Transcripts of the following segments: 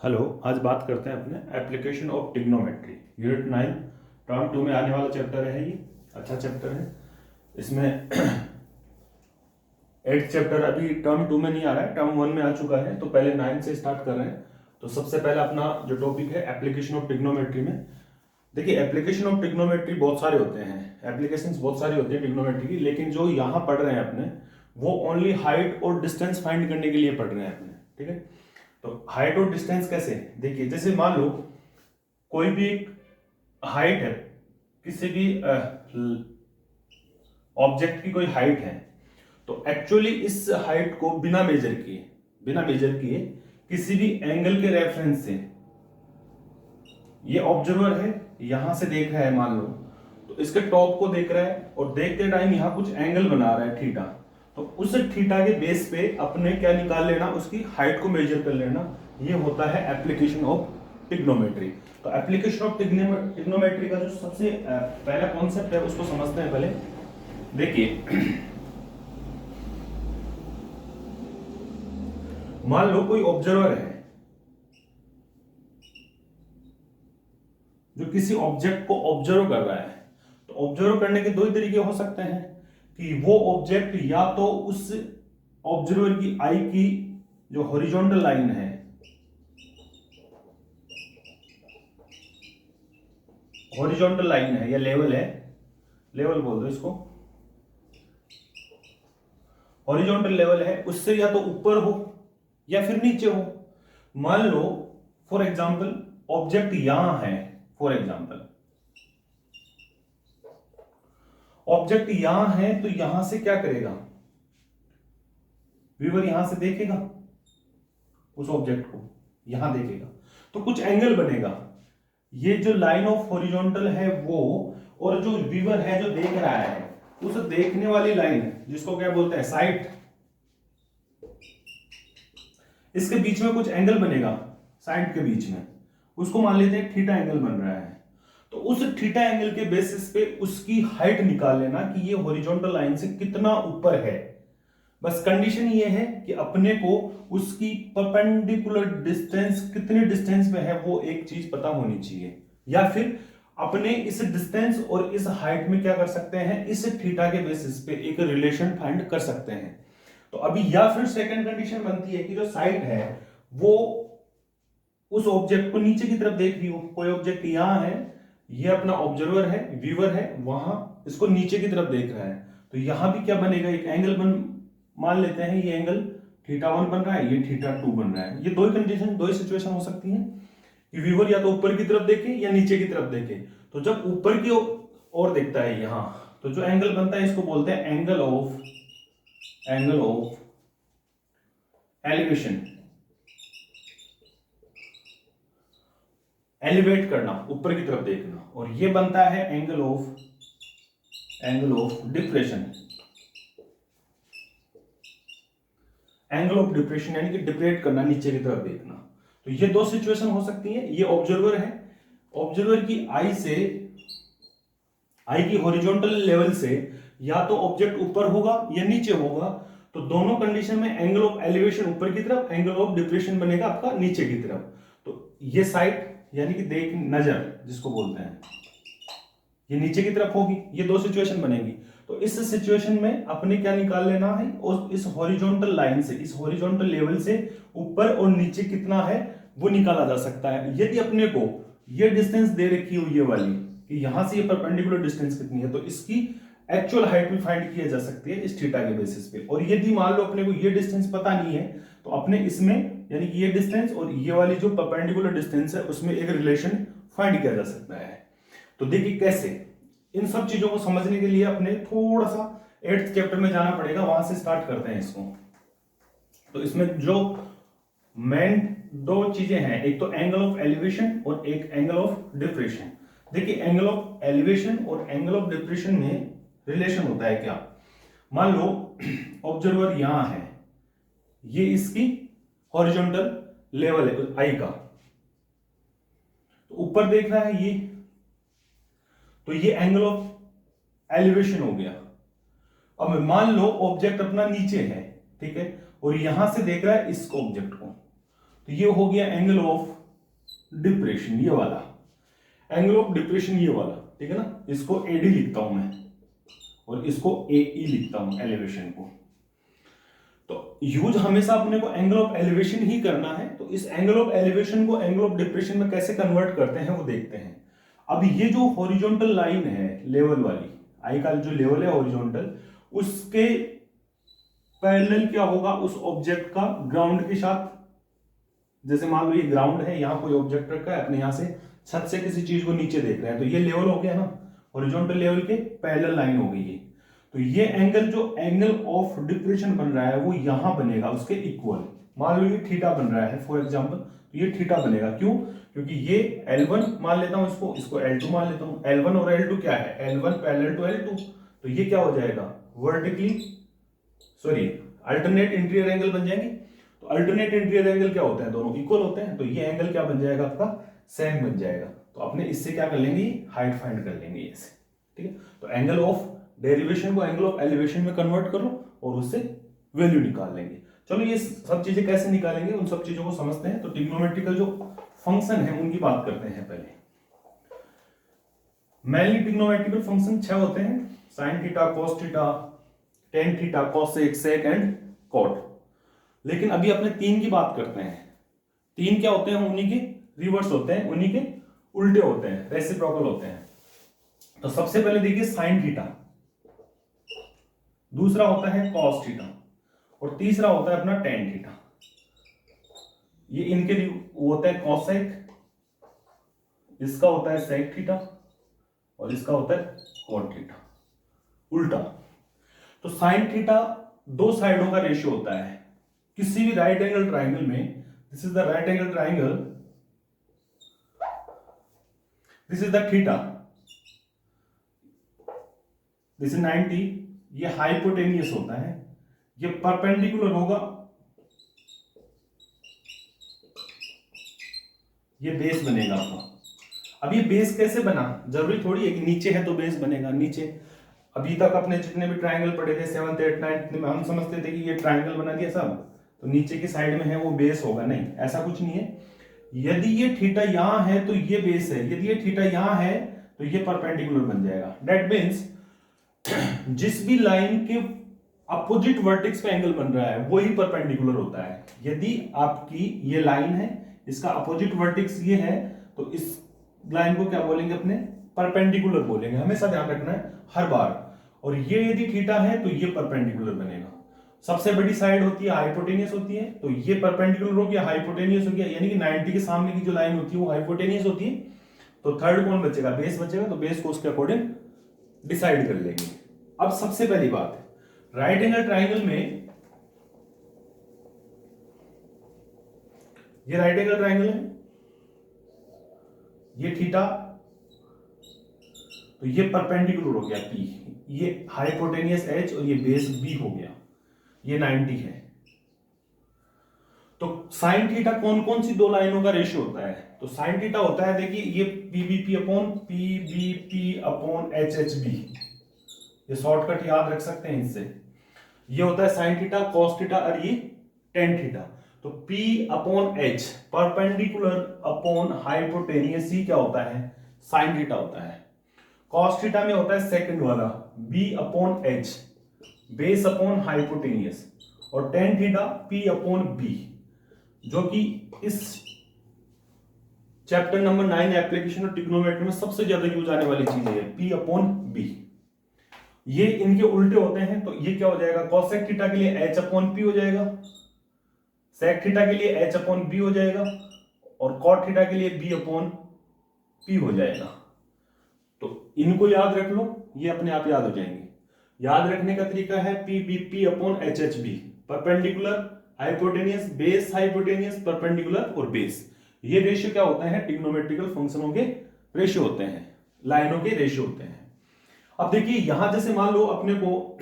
Hello. आज बात करते हैं अपने application of trigonometry unit 9 term 2 में आने वाला चैप्टर है। ये अच्छा चैप्टर है। इसमें 8th चैप्टर अभी टर्म 2 में नहीं आ रहा है, टर्म 1 में आ चुका है, तो पहले 9 से स्टार्ट कर रहे हैं। तो सबसे पहले अपना जो टॉपिक है एप्लीकेशन ऑफ ट्रिग्नोमेट्री में, देखिए एप्लीकेशन ऑफ ट्रिग्नोमेट्री बहुत सारे होते हैं, एप्लीकेशंस बहुत सारी होती है ट्रिग्नोमेट्री की, लेकिन जो यहाँ पढ़ रहे हैं अपने वो ओनली हाइट और डिस्टेंस फाइंड करने के लिए पढ़ रहे हैं अपने। ठीक है, तो हाइट और डिस्टेंस कैसे, देखिए जैसे मान लो कोई भी एक हाइट है, किसी भी ऑब्जेक्ट की कोई हाइट है, तो एक्चुअली इस हाइट को बिना मेजर किए किसी भी एंगल के रेफरेंस से, ये ऑब्जर्वर है यहां से देख रहा है मान लो, तो इसके टॉप को देख रहा है और देखते टाइम यहां कुछ एंगल बना रहा है थीटा, तो उस थीटा के बेस पे अपने क्या निकाल लेना, उसकी हाइट को मेजर कर लेना। ये होता है एप्लीकेशन ऑफ ट्रिग्नोमेट्री। तो एप्लीकेशन ऑफ ट्रिग्नोमेट्री का जो सबसे पहला कॉन्सेप्ट है उसको समझते हैं पहले। देखिए मान लो कोई ऑब्जर्वर है जो किसी ऑब्जेक्ट को ऑब्जर्व कर रहा है, तो ऑब्जर्व करने के दो ही तरीके हो सकते हैं कि वो ऑब्जेक्ट या तो उस ऑब्जर्वर की आई की जो हॉरिजॉन्टल लाइन है, या लेवल है, लेवल बोल दो इसको, हॉरिजॉन्टल लेवल है, उससे या तो ऊपर हो या फिर नीचे हो। मान लो फॉर एग्जांपल ऑब्जेक्ट यहां है, फॉर एग्जांपल ऑब्जेक्ट यहां है, तो यहां से क्या करेगा, व्यूअर यहां से देखेगा उस ऑब्जेक्ट को, यहां देखेगा तो कुछ एंगल बनेगा। ये जो लाइन ऑफ हॉरिजॉन्टल है वो, और जो व्यूअर है जो देख रहा है, उस देखने वाली लाइन जिसको क्या बोलते हैं साइट, इसके बीच में कुछ एंगल बनेगा, साइड के बीच में, उसको मान लेते हैं थीटा एंगल बन रहा है। तो उस थीटा एंगल के बेसिस पे उसकी हाइट निकाल लेना कि ये हॉरिजॉन्टल लाइन से कितना ऊपर है। बस कंडीशन ये है कि अपने को उसकी परपेंडिकुलर डिस्टेंस कितने डिस्टेंस पे है वो एक चीज पता होनी चाहिए, या फिर अपने इस डिस्टेंस और इस हाइट में क्या कर सकते हैं, इस थीटा के बेसिस पे एक रिलेशन फाइंड कर सकते हैं। तो अभी या फिर सेकंड कंडीशन बनती है कि जो साइट है वो उस ऑब्जेक्ट को नीचे की तरफ देख रही हो, कोई ऑब्जेक्ट यहां है, ये अपना ऑब्जर्वर है, व्यूअर है, वहां इसको नीचे की तरफ देख रहा है, तो यहां भी क्या बनेगा, एक एंगल मान लेते हैं ये एंगल थीटा 1 बन रहा है, ये थीटा 2 बन रहा है। ये दो ही कंडीशन, दो ही सिचुएशन हो सकती है कि व्यूअर या तो ऊपर की तरफ देखे या नीचे की तरफ देखे। तो जब ऊपर की ओर देखता है यहां, तो जो एंगल बनता है इसको बोलते हैं एंगल ऑफ एलिवेशन, एलिवेट करना, ऊपर की तरफ देखना, और ये बनता है angle of depression, angle of depression यानी कि डिप्रेट करना, नीचे की तरफ देखना। तो ये दो सिचुएशन हो सकती है। ये ऑब्जर्वर है, ऑब्जर्वर की आई की हॉरिजॉन्टल लेवल से या तो ऑब्जेक्ट ऊपर होगा या नीचे होगा, तो दोनों कंडीशन में एंगल ऑफ एलिवेशन ऊपर की तरफ, एंगल ऑफ डिप्रेशन बनेगा आपका नीचे की तरफ। तो ये साइड यानी कि देख, नजर जिसको बोलते हैं, ये नीचे की तरफ होगी, ये दो सिचुएशन बनेगी। तो इस सिचुएशन में अपने क्या निकाल लेना है, और इस हॉरिजॉन्टल लाइन से, इस हॉरिजॉन्टल लेवल से ऊपर और नीचे कितना है वो निकाला जा सकता है। यदि अपने को ये डिस्टेंस दे रखी हो ये वाली, कि यहां से ये परपेंडिकुलर डिस्टेंस कितनी है, तो इसकी एक्चुअल हाइट भी फाइंड किया जा सकती है इस थीटा के बेसिस पे। और यदि मान लो अपने को ये डिस्टेंस पता नहीं है, तो अपने इसमें यानी कि ये डिस्टेंस और ये वाली जो परपेंडिकुलर डिस्टेंस है उसमें एक रिलेशन फाइंड किया जा सकता है। तो देखिए कैसे, इन सब चीजों को समझने के लिए अपने थोड़ा सा 8th चैप्टर में जाना पड़ेगा, वहां से स्टार्ट करते हैं इसको। तो इसमें जो मेन दो चीजें हैं, एक तो एंगल ऑफ एलिवेशन और एक एंगल ऑफ डिप्रेशन। देखिए एंगल ऑफ एलिवेशन और एंगल ऑफ डिप्रेशन में रिलेशन होता है क्या, मान लो ऑब्जर्वर यहां है, ये इसकी हॉरिजॉन्टल लेवल है आई का, तो ऊपर देख रहा है ये, तो ये एंगल ऑफ एलिवेशन हो गया। अब मान लो ऑब्जेक्ट अपना नीचे है, ठीक है, और यहां से देख रहा है इस ऑब्जेक्ट को, तो ये हो गया एंगल ऑफ डिप्रेशन, ये वाला एंगल ऑफ डिप्रेशन, ये वाला, ठीक है ना। इसको एडी लिखता हूं मैं और इसको एई लिखता हूं, एलिवेशन को। तो यूज हमेशा अपने को एंगल ऑफ एलिवेशन ही करना है। तो इस एंगल ऑफ एलिवेशन को एंगल ऑफ डिप्रेशन में कैसे कन्वर्ट करते हैं वो देखते हैं। अब ये जो हॉरिजॉन्टल लाइन है लेवल वाली, आई का जो लेवल है हॉरिजॉन्टल, उसके पैरेलल क्या होगा उस ऑब्जेक्ट का ग्राउंड के साथ। जैसे मान लो ये ग्राउंड है, यहां कोई ऑब्जेक्ट रखा है, अपने यहां से छत से किसी चीज को नीचे देख रहे हैं, तो ये लेवल हो गया ना, हॉरिजॉन्टल लेवल के पैरेलल लाइन हो गई ये। तो ये एंगल जो एंगल ऑफ डिप्रेशन बन रहा है वो यहां बनेगा उसके इक्वल। मान लो ये थीटा बन रहा है फॉर एग्जांपल, तो ये थीटा बनेगा। क्यों? क्योंकि ये L1 मान लेता हूं, इसको L2 मान लेता हूं। L1 और L2 क्या है? L1 पैरेलल टू L2, तो ये क्या हो जाएगा? Vertically sorry alternate interior angle बन जाएंगे। तो अल्टरनेट इंटीरियर एंगल क्या होते हैं? दोनों इक्वल होते हैं। तो ये एंगल क्या बन जाएगा? आपका सेम बन जाएगा। तो अपने इससे क्या कर लेंगे? हाइट फाइंड कर लेंगे ऐसे, ठीक है। तो एंगल ऑफ डेरिवेशन को एंगल ऑफ एलिवेशन में कन्वर्ट करो और उससे वैल्यू निकाल लेंगे। चलो ये सब चीजें कैसे निकालेंगे उन सब चीजों को समझते हैं। तो ट्रिग्नोमेट्रिकल जो फंक्शन है उनकी बात करते हैं पहले। मेनली ट्रिग्नोमेट्रिकल फंक्शन 6 होते हैं, sine theta, cos theta, tan theta, cosec, sec and cot. लेकिन अभी अपने 3 की बात करते हैं। 3 क्या होते हैं? उन्हीं के रिवर्स होते हैं, उन्हीं के उल्टे होते हैं, रेसिप्रोकल होते हैं। तो सबसे पहले देखिए साइन थीटा, दूसरा होता है कॉस थीटा और तीसरा होता है अपना टेन थीटा। ये इनके होता है कॉसेक, इसका होता है सेक थीटा और इसका होता है कॉट थीटा, उल्टा। तो साइन थीटा 2 साइडों का रेशियो होता है किसी भी राइट एंगल ट्राइंगल में। This is the right angle triangle, this is the theta, this is 90। ये हाइपोटेनियस होता है, ये परपेंडिकुलर होगा, ये बेस बनेगा आपका। अब ये बेस कैसे बना? जरूरी थोड़ी है कि नीचे है तो बेस बनेगा। नीचे अभी तक अपने जितने भी ट्रायंगल पढ़े थे 7th 8th 9th में, हम समझते थे कि ये ट्रायंगल बना दिया सब, तो नीचे की साइड में है वो बेस होगा। नहीं, ऐसा कुछ नहीं है। यदि ये थीटा यहां है तो ये बेस है, यदि ये थीटा यहां है तो ये परपेंडिकुलर बन जाएगा। दैट मीन्स जिस भी लाइन के अपोजिट वर्टेक्स पे एंगल बन रहा है वही परपेंडिकुलर होता है। यदि आपकी ये लाइन है, इसका अपोजिट वर्टेक्स ये है, तो इस लाइन को क्या बोलेंगे? अपने परपेंडिकुलर बोलेंगे। हमेशा ध्यान रखना है हर बार। और ये यदि थीटा है तो ये परपेंडिकुलर बनेगा। सबसे बड़ी साइड होती है हाइपोटेनियस होती है, तो ये परपेंडिकुलर हो गया, हाइपोटेनियस हो गया, यानी कि 90 के सामने की जो लाइन होती है वो हाइपोटेनियस होती है। तो थर्ड कौन बचेगा? बेस बचेगा। तो बेस को उसके अकॉर्डिंग डिसाइड कर लेंगे। अब सबसे पहली बात, राइट एंगल ट्राइंगल में, ये राइट एंगल ट्राइंगल है, ये थीटा, तो ये परपेंडिकुलर हो गया P, ये हाइपोटेनियस H और ये बेस B हो गया, ये 90 है। तो साइन थीटा कौन कौन सी 2 लाइनों का रेशियो होता है? तो साइन थीटा होता है, देखिए ये PBP अपॉन HHB, ये शॉर्टकट याद रख सकते हैं इससे। ये होता है साइन थीटा, कॉस थीटा और ये टेन थीटा। तो P upon H perpendicular upon hypotenuse, ही क्या होता है? साइन थीटा होता है। कॉस थीटा में होता है सेकंड वाला B upon H, base upon hypotenuse, और tan theta P upon B, जो कि इस chapter number 9 application of trigonometry में सबसे ज्यादा यूज आने वाली चीज है P अपॉन B। ये इनके उल्टे होते हैं, तो ये क्या हो जाएगा? कॉसेक थीटा के लिए H अपॉन P हो जाएगा, सेक थीटा के लिए H अपॉन B हो जाएगा, और कॉट थीटा के लिए B अपॉन P हो जाएगा। तो इनको याद रख लो, ये अपने आप याद हो जाएंगे। याद रखने का तरीका है PBP upon HHB, perpendicular, hypotenuse, base, hypotenuse, perpendicular और बेस। ये रेशियो क्या होता है? ट्रिग्नोमेट्रिकल फंक्शनों के रेशियो होते हैं, लाइनों के रेशियो होते हैं। अब देखिए यहां जैसे मान लो अपने को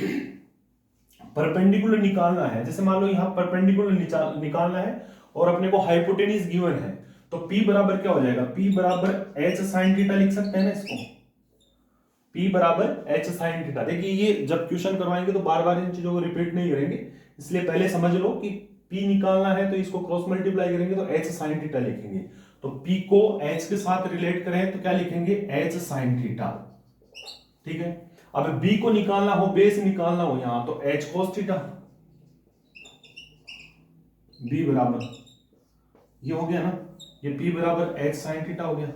परपेंडिकुलर निकालना है, जैसे मान लो यहां परपेंडिकुलर निकालना है और अपने को हाइपोटेनियस गिवन है, तो P बराबर क्या हो जाएगा? P बराबर H साइन थीटा लिख सकते हैं ना इसको, P बराबर H साइन थीटा। देखिए ये जब क्वेश्चन करवाएंगे तो बार बार इन चीजों को रिपीट नहीं करेंगे, इसलिए पहले समझ लो कि P निकालना है तो इसको क्रॉस मल्टीप्लाई करेंगे तो H sin थीटा लिखेंगे। तो P को H के साथ रिलेट करें तो क्या लिखेंगे, H sin थीटा। ठीक है, अब B को निकालना हो, बेस निकालना हो यहां तो H cos थीटा। B बराबर ये हो गया ना, ये P बराबर H sin थीटा हो गया।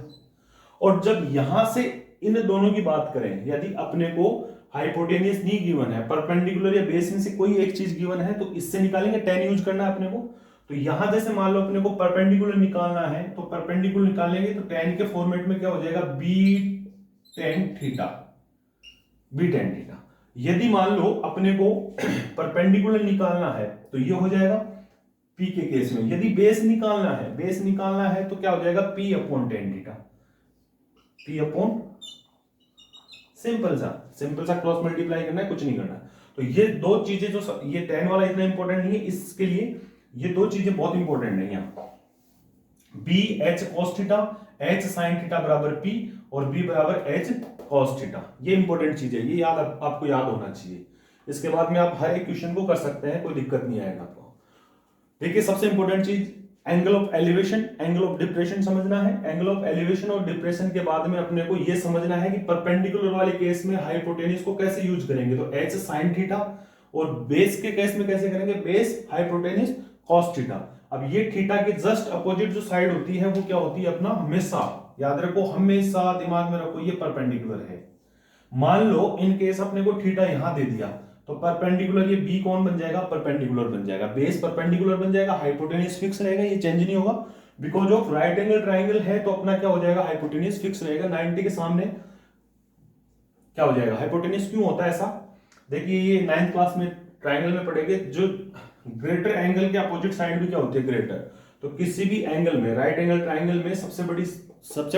और जब यहां से इन दोनों की बात करें, यदि अपने को हाइपोटेनियस नहीं गिवन है, परपेंडिकुलर या बेस में से कोई एक चीज गिवन है, तो इससे निकालेंगे, tan यूज करना है अपने को। तो यहां जैसे मान लो अपने को परपेंडिकुलर निकालना है, तो परपेंडिकुलर निकालेंगे तो tan के फॉर्मेट में क्या हो जाएगा, b tan theta, b tan theta. यदि मान लो अपने को परपेंडिकुलर निकालना है तो ये हो जाएगा p के केस में। यदि बेस निकालना है तो क्या हो जाएगा, p upon tan theta, p upon simple सा क्रॉस मल्टीप्लाई करना है, कुछ नहीं करना। तो ये दो चीजें जो ये tan वाला इतना इंपॉर्टेंट नहीं है, इसके लिए ये दो चीजें बहुत इंपॉर्टेंट नहीं है। b h cos theta, h sin theta बराबर p और b बराबर h cos थीटा, ये इंपॉर्टेंट चीज है, ये आपको याद होना चाहिए। इसके बाद में आप हर एक क्वेश्चन को कर सकते हैं, कोई दिक्कत नहीं आएगा आपको। देखिए सबसे इंपॉर्टेंट चीज angle of elevation, angle of depression समझना है। एंगल ऑफ एलिवेशन और डिप्रेशन के बाद में अपने को यह समझना है कि परपेंडिकुलर वाले केस में हाइपोटेन्यूज को कैसे यूज करेंगे, तो h sin थीटा, और बेस के केस में कैसे करेंगे, बेस हाइपोटेन्यूज cos थीटा। अब ये थीटा के जस्ट अपोजिट जो साइड होती है वो क्या होती है अपना, हमेशा याद रखो, हमेशा दिमाग में रखो ये परपेंडिकुलर है। मान लो इन केस अपने को थीटा यहां दे दिया तो परपेंडिकुलर ये बी कौन बन जाएगा, परपेंडिकुलर बन जाएगा, बेस परपेंडिकुलर बन जाएगा, हाइपोटेन्यूज फिक्स रहेगा, ये चेंज नहीं होगा। Because of right angle triangle है तो अपना क्या हो जाएगा, हाइपोटेन्यूज फिक्स रहेगा। 90 के सामने क्या हो जाएगा, हाइपोटेन्यूज क्यों होता है ऐसा, देखिए ये 9th क्लास में ट्राइंगल में पढ़ेंगे, जो ग्रेटर एंगल के अपोजिट साइड भी क्या होती है, ग्रेटर। तो किसी भी एंगल में, राइट एंगल ट्राइंगल में सबसे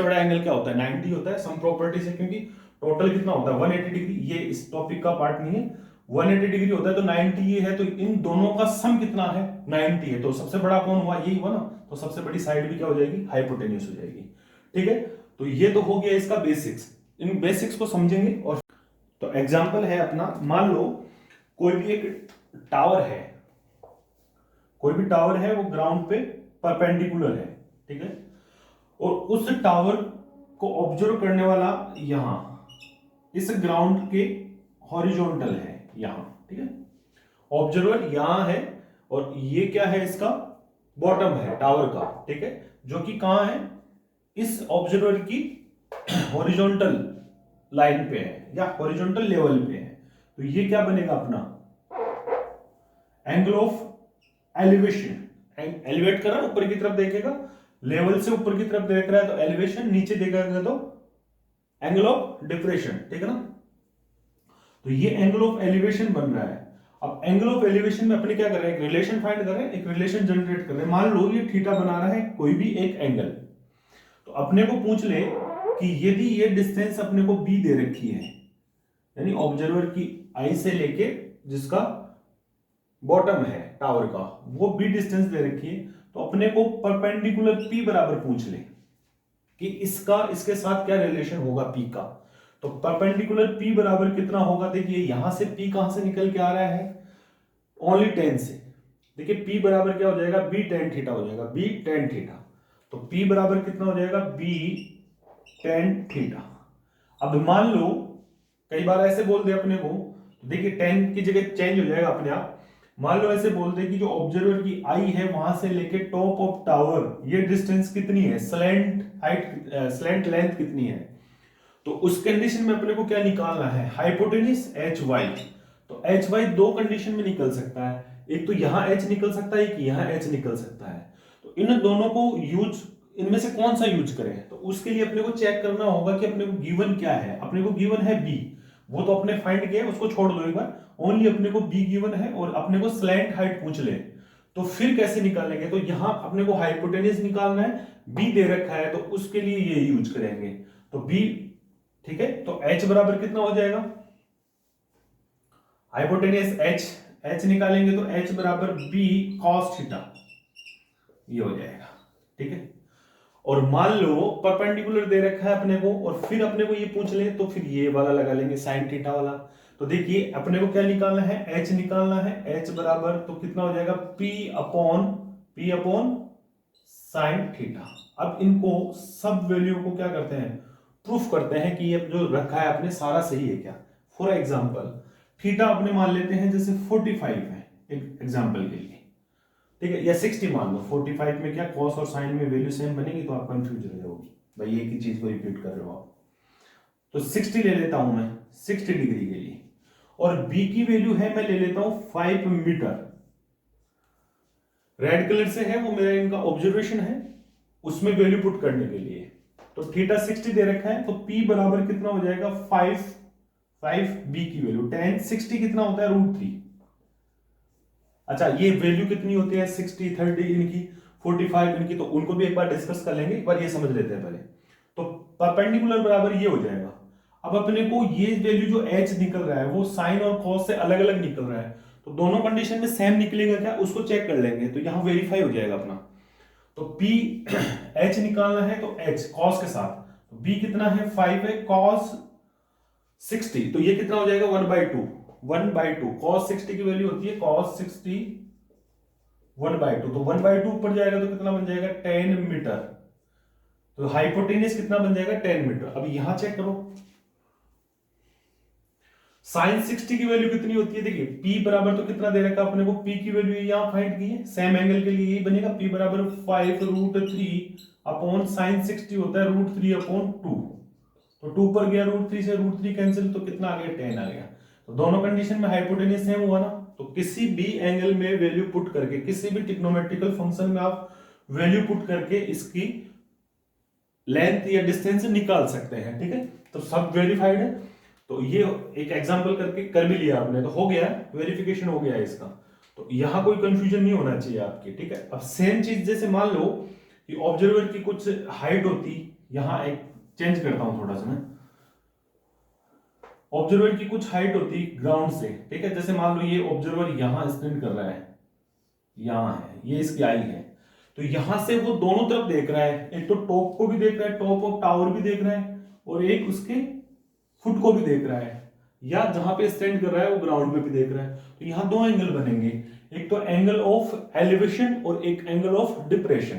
बड़ा एंगल क्या होता है, 90 होता है, सम प्रॉपर्टी से, क्योंकि टोटल कितना होता है 180 डिग्री, ये इस टॉपिक का पार्ट नहीं है, 180 डिग्री होता है, तो 90 ये है, तो इन दोनों का सम कितना है, 90 है, तो सबसे बड़ा कौन हुआ, यही हुआ ना, तो सबसे बड़ी साइड भी क्या हो जाएगी, हाइपोटेन्यूज हो जाएगी। ठीक है, तो ये तो हो गया इसका बेसिक्स, इन बेसिक्स को समझेंगे। और तो एग्जांपल है अपना, मान लो कोई भी एक टावर है, वो ग्राउंड पे परपेंडिकुलर है, ठीक है, और उस टावर को ऑब्जर्व करने वाला यहां इस ग्राउंड के हॉरिजॉन्टल है यहां, ठीक है, ऑब्जर्वर यहां है, और ये क्या है, इसका बॉटम है टावर का, ठीक है, जो कि कहां है, इस ऑब्जर्वर की हॉरिजॉन्टल लाइन पे है या हॉरिजॉन्टल लेवल पे है। तो ये क्या बनेगा अपना, एंगल ऑफ एलिवेशन, एलिवेट कर रहा है ऊपर की तरफ देखेगा, लेवल से ऊपर की तरफ देख रहा है तो एलिवेशन, नीचे देखेगा तो एंगल ऑफ डिप्रेशन, ठीक है ना। तो ये एंगल ऑफ एलिवेशन बन रहा है। अब एंगल ऑफ एलिवेशन में अपने क्या कर रहे हैं, एक रिलेशन फाइंड कर रहे हैं, एक रिलेशन जनरेट कर रहे हैं। मान लो ये थीटा बना रहा है कोई भी एक एंगल, तो अपने को पूछ ले कि यदि ये डिस्टेंस अपने को बी दे रखी है, यानी ऑब्जर्वर की आई से लेके जिसका बॉटम है टावर का, वो बी डिस्टेंस दे रखी है, तो अपने को परपेंडिकुलर पी बराबर पूछ ले कि इसके साथ क्या रिलेशन होगा पी का। तो परपेंडिकुलर पी बराबर कितना होगा, देखिए यहां से पी कहां से निकल के आ रहा है, ओनली टेन से। देखिए पी बराबर क्या हो जाएगा, बी टेन थीटा हो जाएगा, बी टेन थीटा। तो पी बराबर कितना हो जाएगा, बी टेन थीटा। अब मान लो कई बार ऐसे बोल दे अपने को, तो देखिए टेन की जगह चेंज हो जाएगा अपने आप। मान लो ऐसे बोल दे कि जो ऑब्जर्वर की आई है वहां से लेके टॉप ऑफ टावर ये डिस्टेंस कितनी है, स्लैंट हाइट, स्लैंट लेंथ कितनी है। तो उस कंडीशन में अपने को क्या निकालना है, हाइपोटेन्यूज एच वाई। तो एच वाई दो कंडीशन में निकल सकता है, एक तो यहां एच निकल सकता है, एक यहां एच निकल सकता है। तो इन दोनों को यूज, इनमें से कौन सा यूज करें, तो उसके लिए अपने को चेक करना होगा कि अपने को गिवन क्या है। अपने को गिवन है बी, वो तो अपने फाइंड किया, उसको छोड़ दो एक बार, ओनली अपने को बी गिवन है और अपने को स्लैंट हाइट पूछ ले, तो फिर कैसे निकालेंगे। तो यहां अपने को हाइपोटेन्यूज निकालना है, बी दे रखा है, तो उसके लिए ये यूज करेंगे। तो बी, ठीक है, तो h बराबर कितना हो जाएगा, हाइपोटेन्यूज h निकालेंगे तो h बराबर b cos थीटा, ये हो जाएगा, ठीक है। और मान लो परपेंडिकुलर दे रखा है अपने को, और फिर अपने को ये पूछ ले, तो फिर ये वाला लगा लेंगे साइन थीटा वाला। तो देखिए अपने को क्या निकालना है, एच निकालना है। एच बराबर तो कितना हो जाएगा, पी अपॉन साइन थीटा। अब इनको सब वैल्यू को क्या करते हैं, प्रूफ करते हैं कि ये जो रखा है आपने सारा सही है क्या। फॉर एग्जांपल थीटा अपने मान लेते हैं जैसे 45 है एक एग्जांपल के लिए, ठीक है, या 60 मान लो। 45 में क्या कॉस और साइन में वैल्यू सेम बनेगी तो आप कंफ्यूज हो जाओगे, भाई एक ही चीज को रिपीट कर रहे हो आप। तो 60 ले लेता हूं मैं 60 डिग्री के लिए, और बी की वैल्यू है मैं ले लेता हूं 5 मीटर। रेड कलर से है वो मेरा इनका ऑब्जर्वेशन है, उसमें वैल्यू पुट करने के लिए। तो थीटा 60 दे रखा है, तो P बराबर कितना हो जाएगा 5 बी की वैल्यू 10 60 कितना होता है √3। अच्छा ये वैल्यू कितनी होती है 60 30 इनकी 45 इनकी, तो उनको भी एक बार डिस्कस कर लेंगे, एक बार ये समझ लेते हैं पहले। तो परपेंडिकुलर बराबर ये हो जाएगा। अब अपने को ये वैल्यू जो h निकल रहा है वो साइन और कॉस से अलग अलग निकल रहा है, तो दोनों कंडीशन में सेम निकलेगा क्या उसको चेक कर लेंगे, तो यहां वेरीफाई हो जाएगा अपना। तो P h निकालना है तो h कॉस के साथ, तो B कितना है 5 है कॉस 60, तो ये कितना हो जाएगा 1/2 कॉस 60 की वैल्यू होती है कॉस 60 1/2, तो 1/2 ऊपर जाएगा तो कितना बन जाएगा 10 मीटर। तो हाइपोटेन्यूस कितना बन जाएगा 10 मीटर। अब यहां चेक करो साइन 60 की वैल्यू कितनी होती है, देखिए P बराबर तो कितना दे रखा अपने को, P की वैल्यू यहां फाइंड की है, सेम एंगल के लिए यही बनेगा, P बराबर 5 √3 अपॉन साइन 60 होता है √3/2, तो 2 पर गया √3 से √3 कैंसिल, तो कितना आ गया 10 आ गया। तो दोनों कंडीशन में हाइपोटेन्यूस सेम हुआ ना, तो किसी भी एंगल में वैल्यू पुट करके, किसी भी ट्रिग्नोमेट्रिकल फंक्शन में आप वैल्यू पुट करके इसकी लेंथ या डिस्टेंस निकाल सकते हैं, ठीक है। तो सब वेरीफाइड है, तो ये एक एग्जांपल करके कर भी लिया आपने, तो हो गया वेरिफिकेशन हो गया इसका। तो यहां कोई कंफ्यूजन नहीं होना चाहिए आपकी, ठीक है। अब सेम चीज जैसे मान लो कि ऑब्जर्वर की कुछ हाइट होती, यहां एक चेंज करता हूं थोड़ा सा मैं, ऑब्जर्वर की कुछ हाइट होती ग्राउंड से, ठीक है। जैसे मान लो ये ऑब्जर्वर यहां स्टैंड कर रहा है, यहां है, ये इसकी आई है, तो यहां से वो दोनों तरफ देख रहा है, एक तो टॉप को भी देख रहा है, टॉप ऑफ टावर भी देख रहा है, और एक उसके फुट को भी देख रहा है, या जहां पे स्टैंड कर रहा है वो ग्राउंड पे भी देख रहा है। तो यहां दो एंगल बनेंगे, एक तो एंगल ऑफ एलिवेशन और एक एंगल ऑफ डिप्रेशन।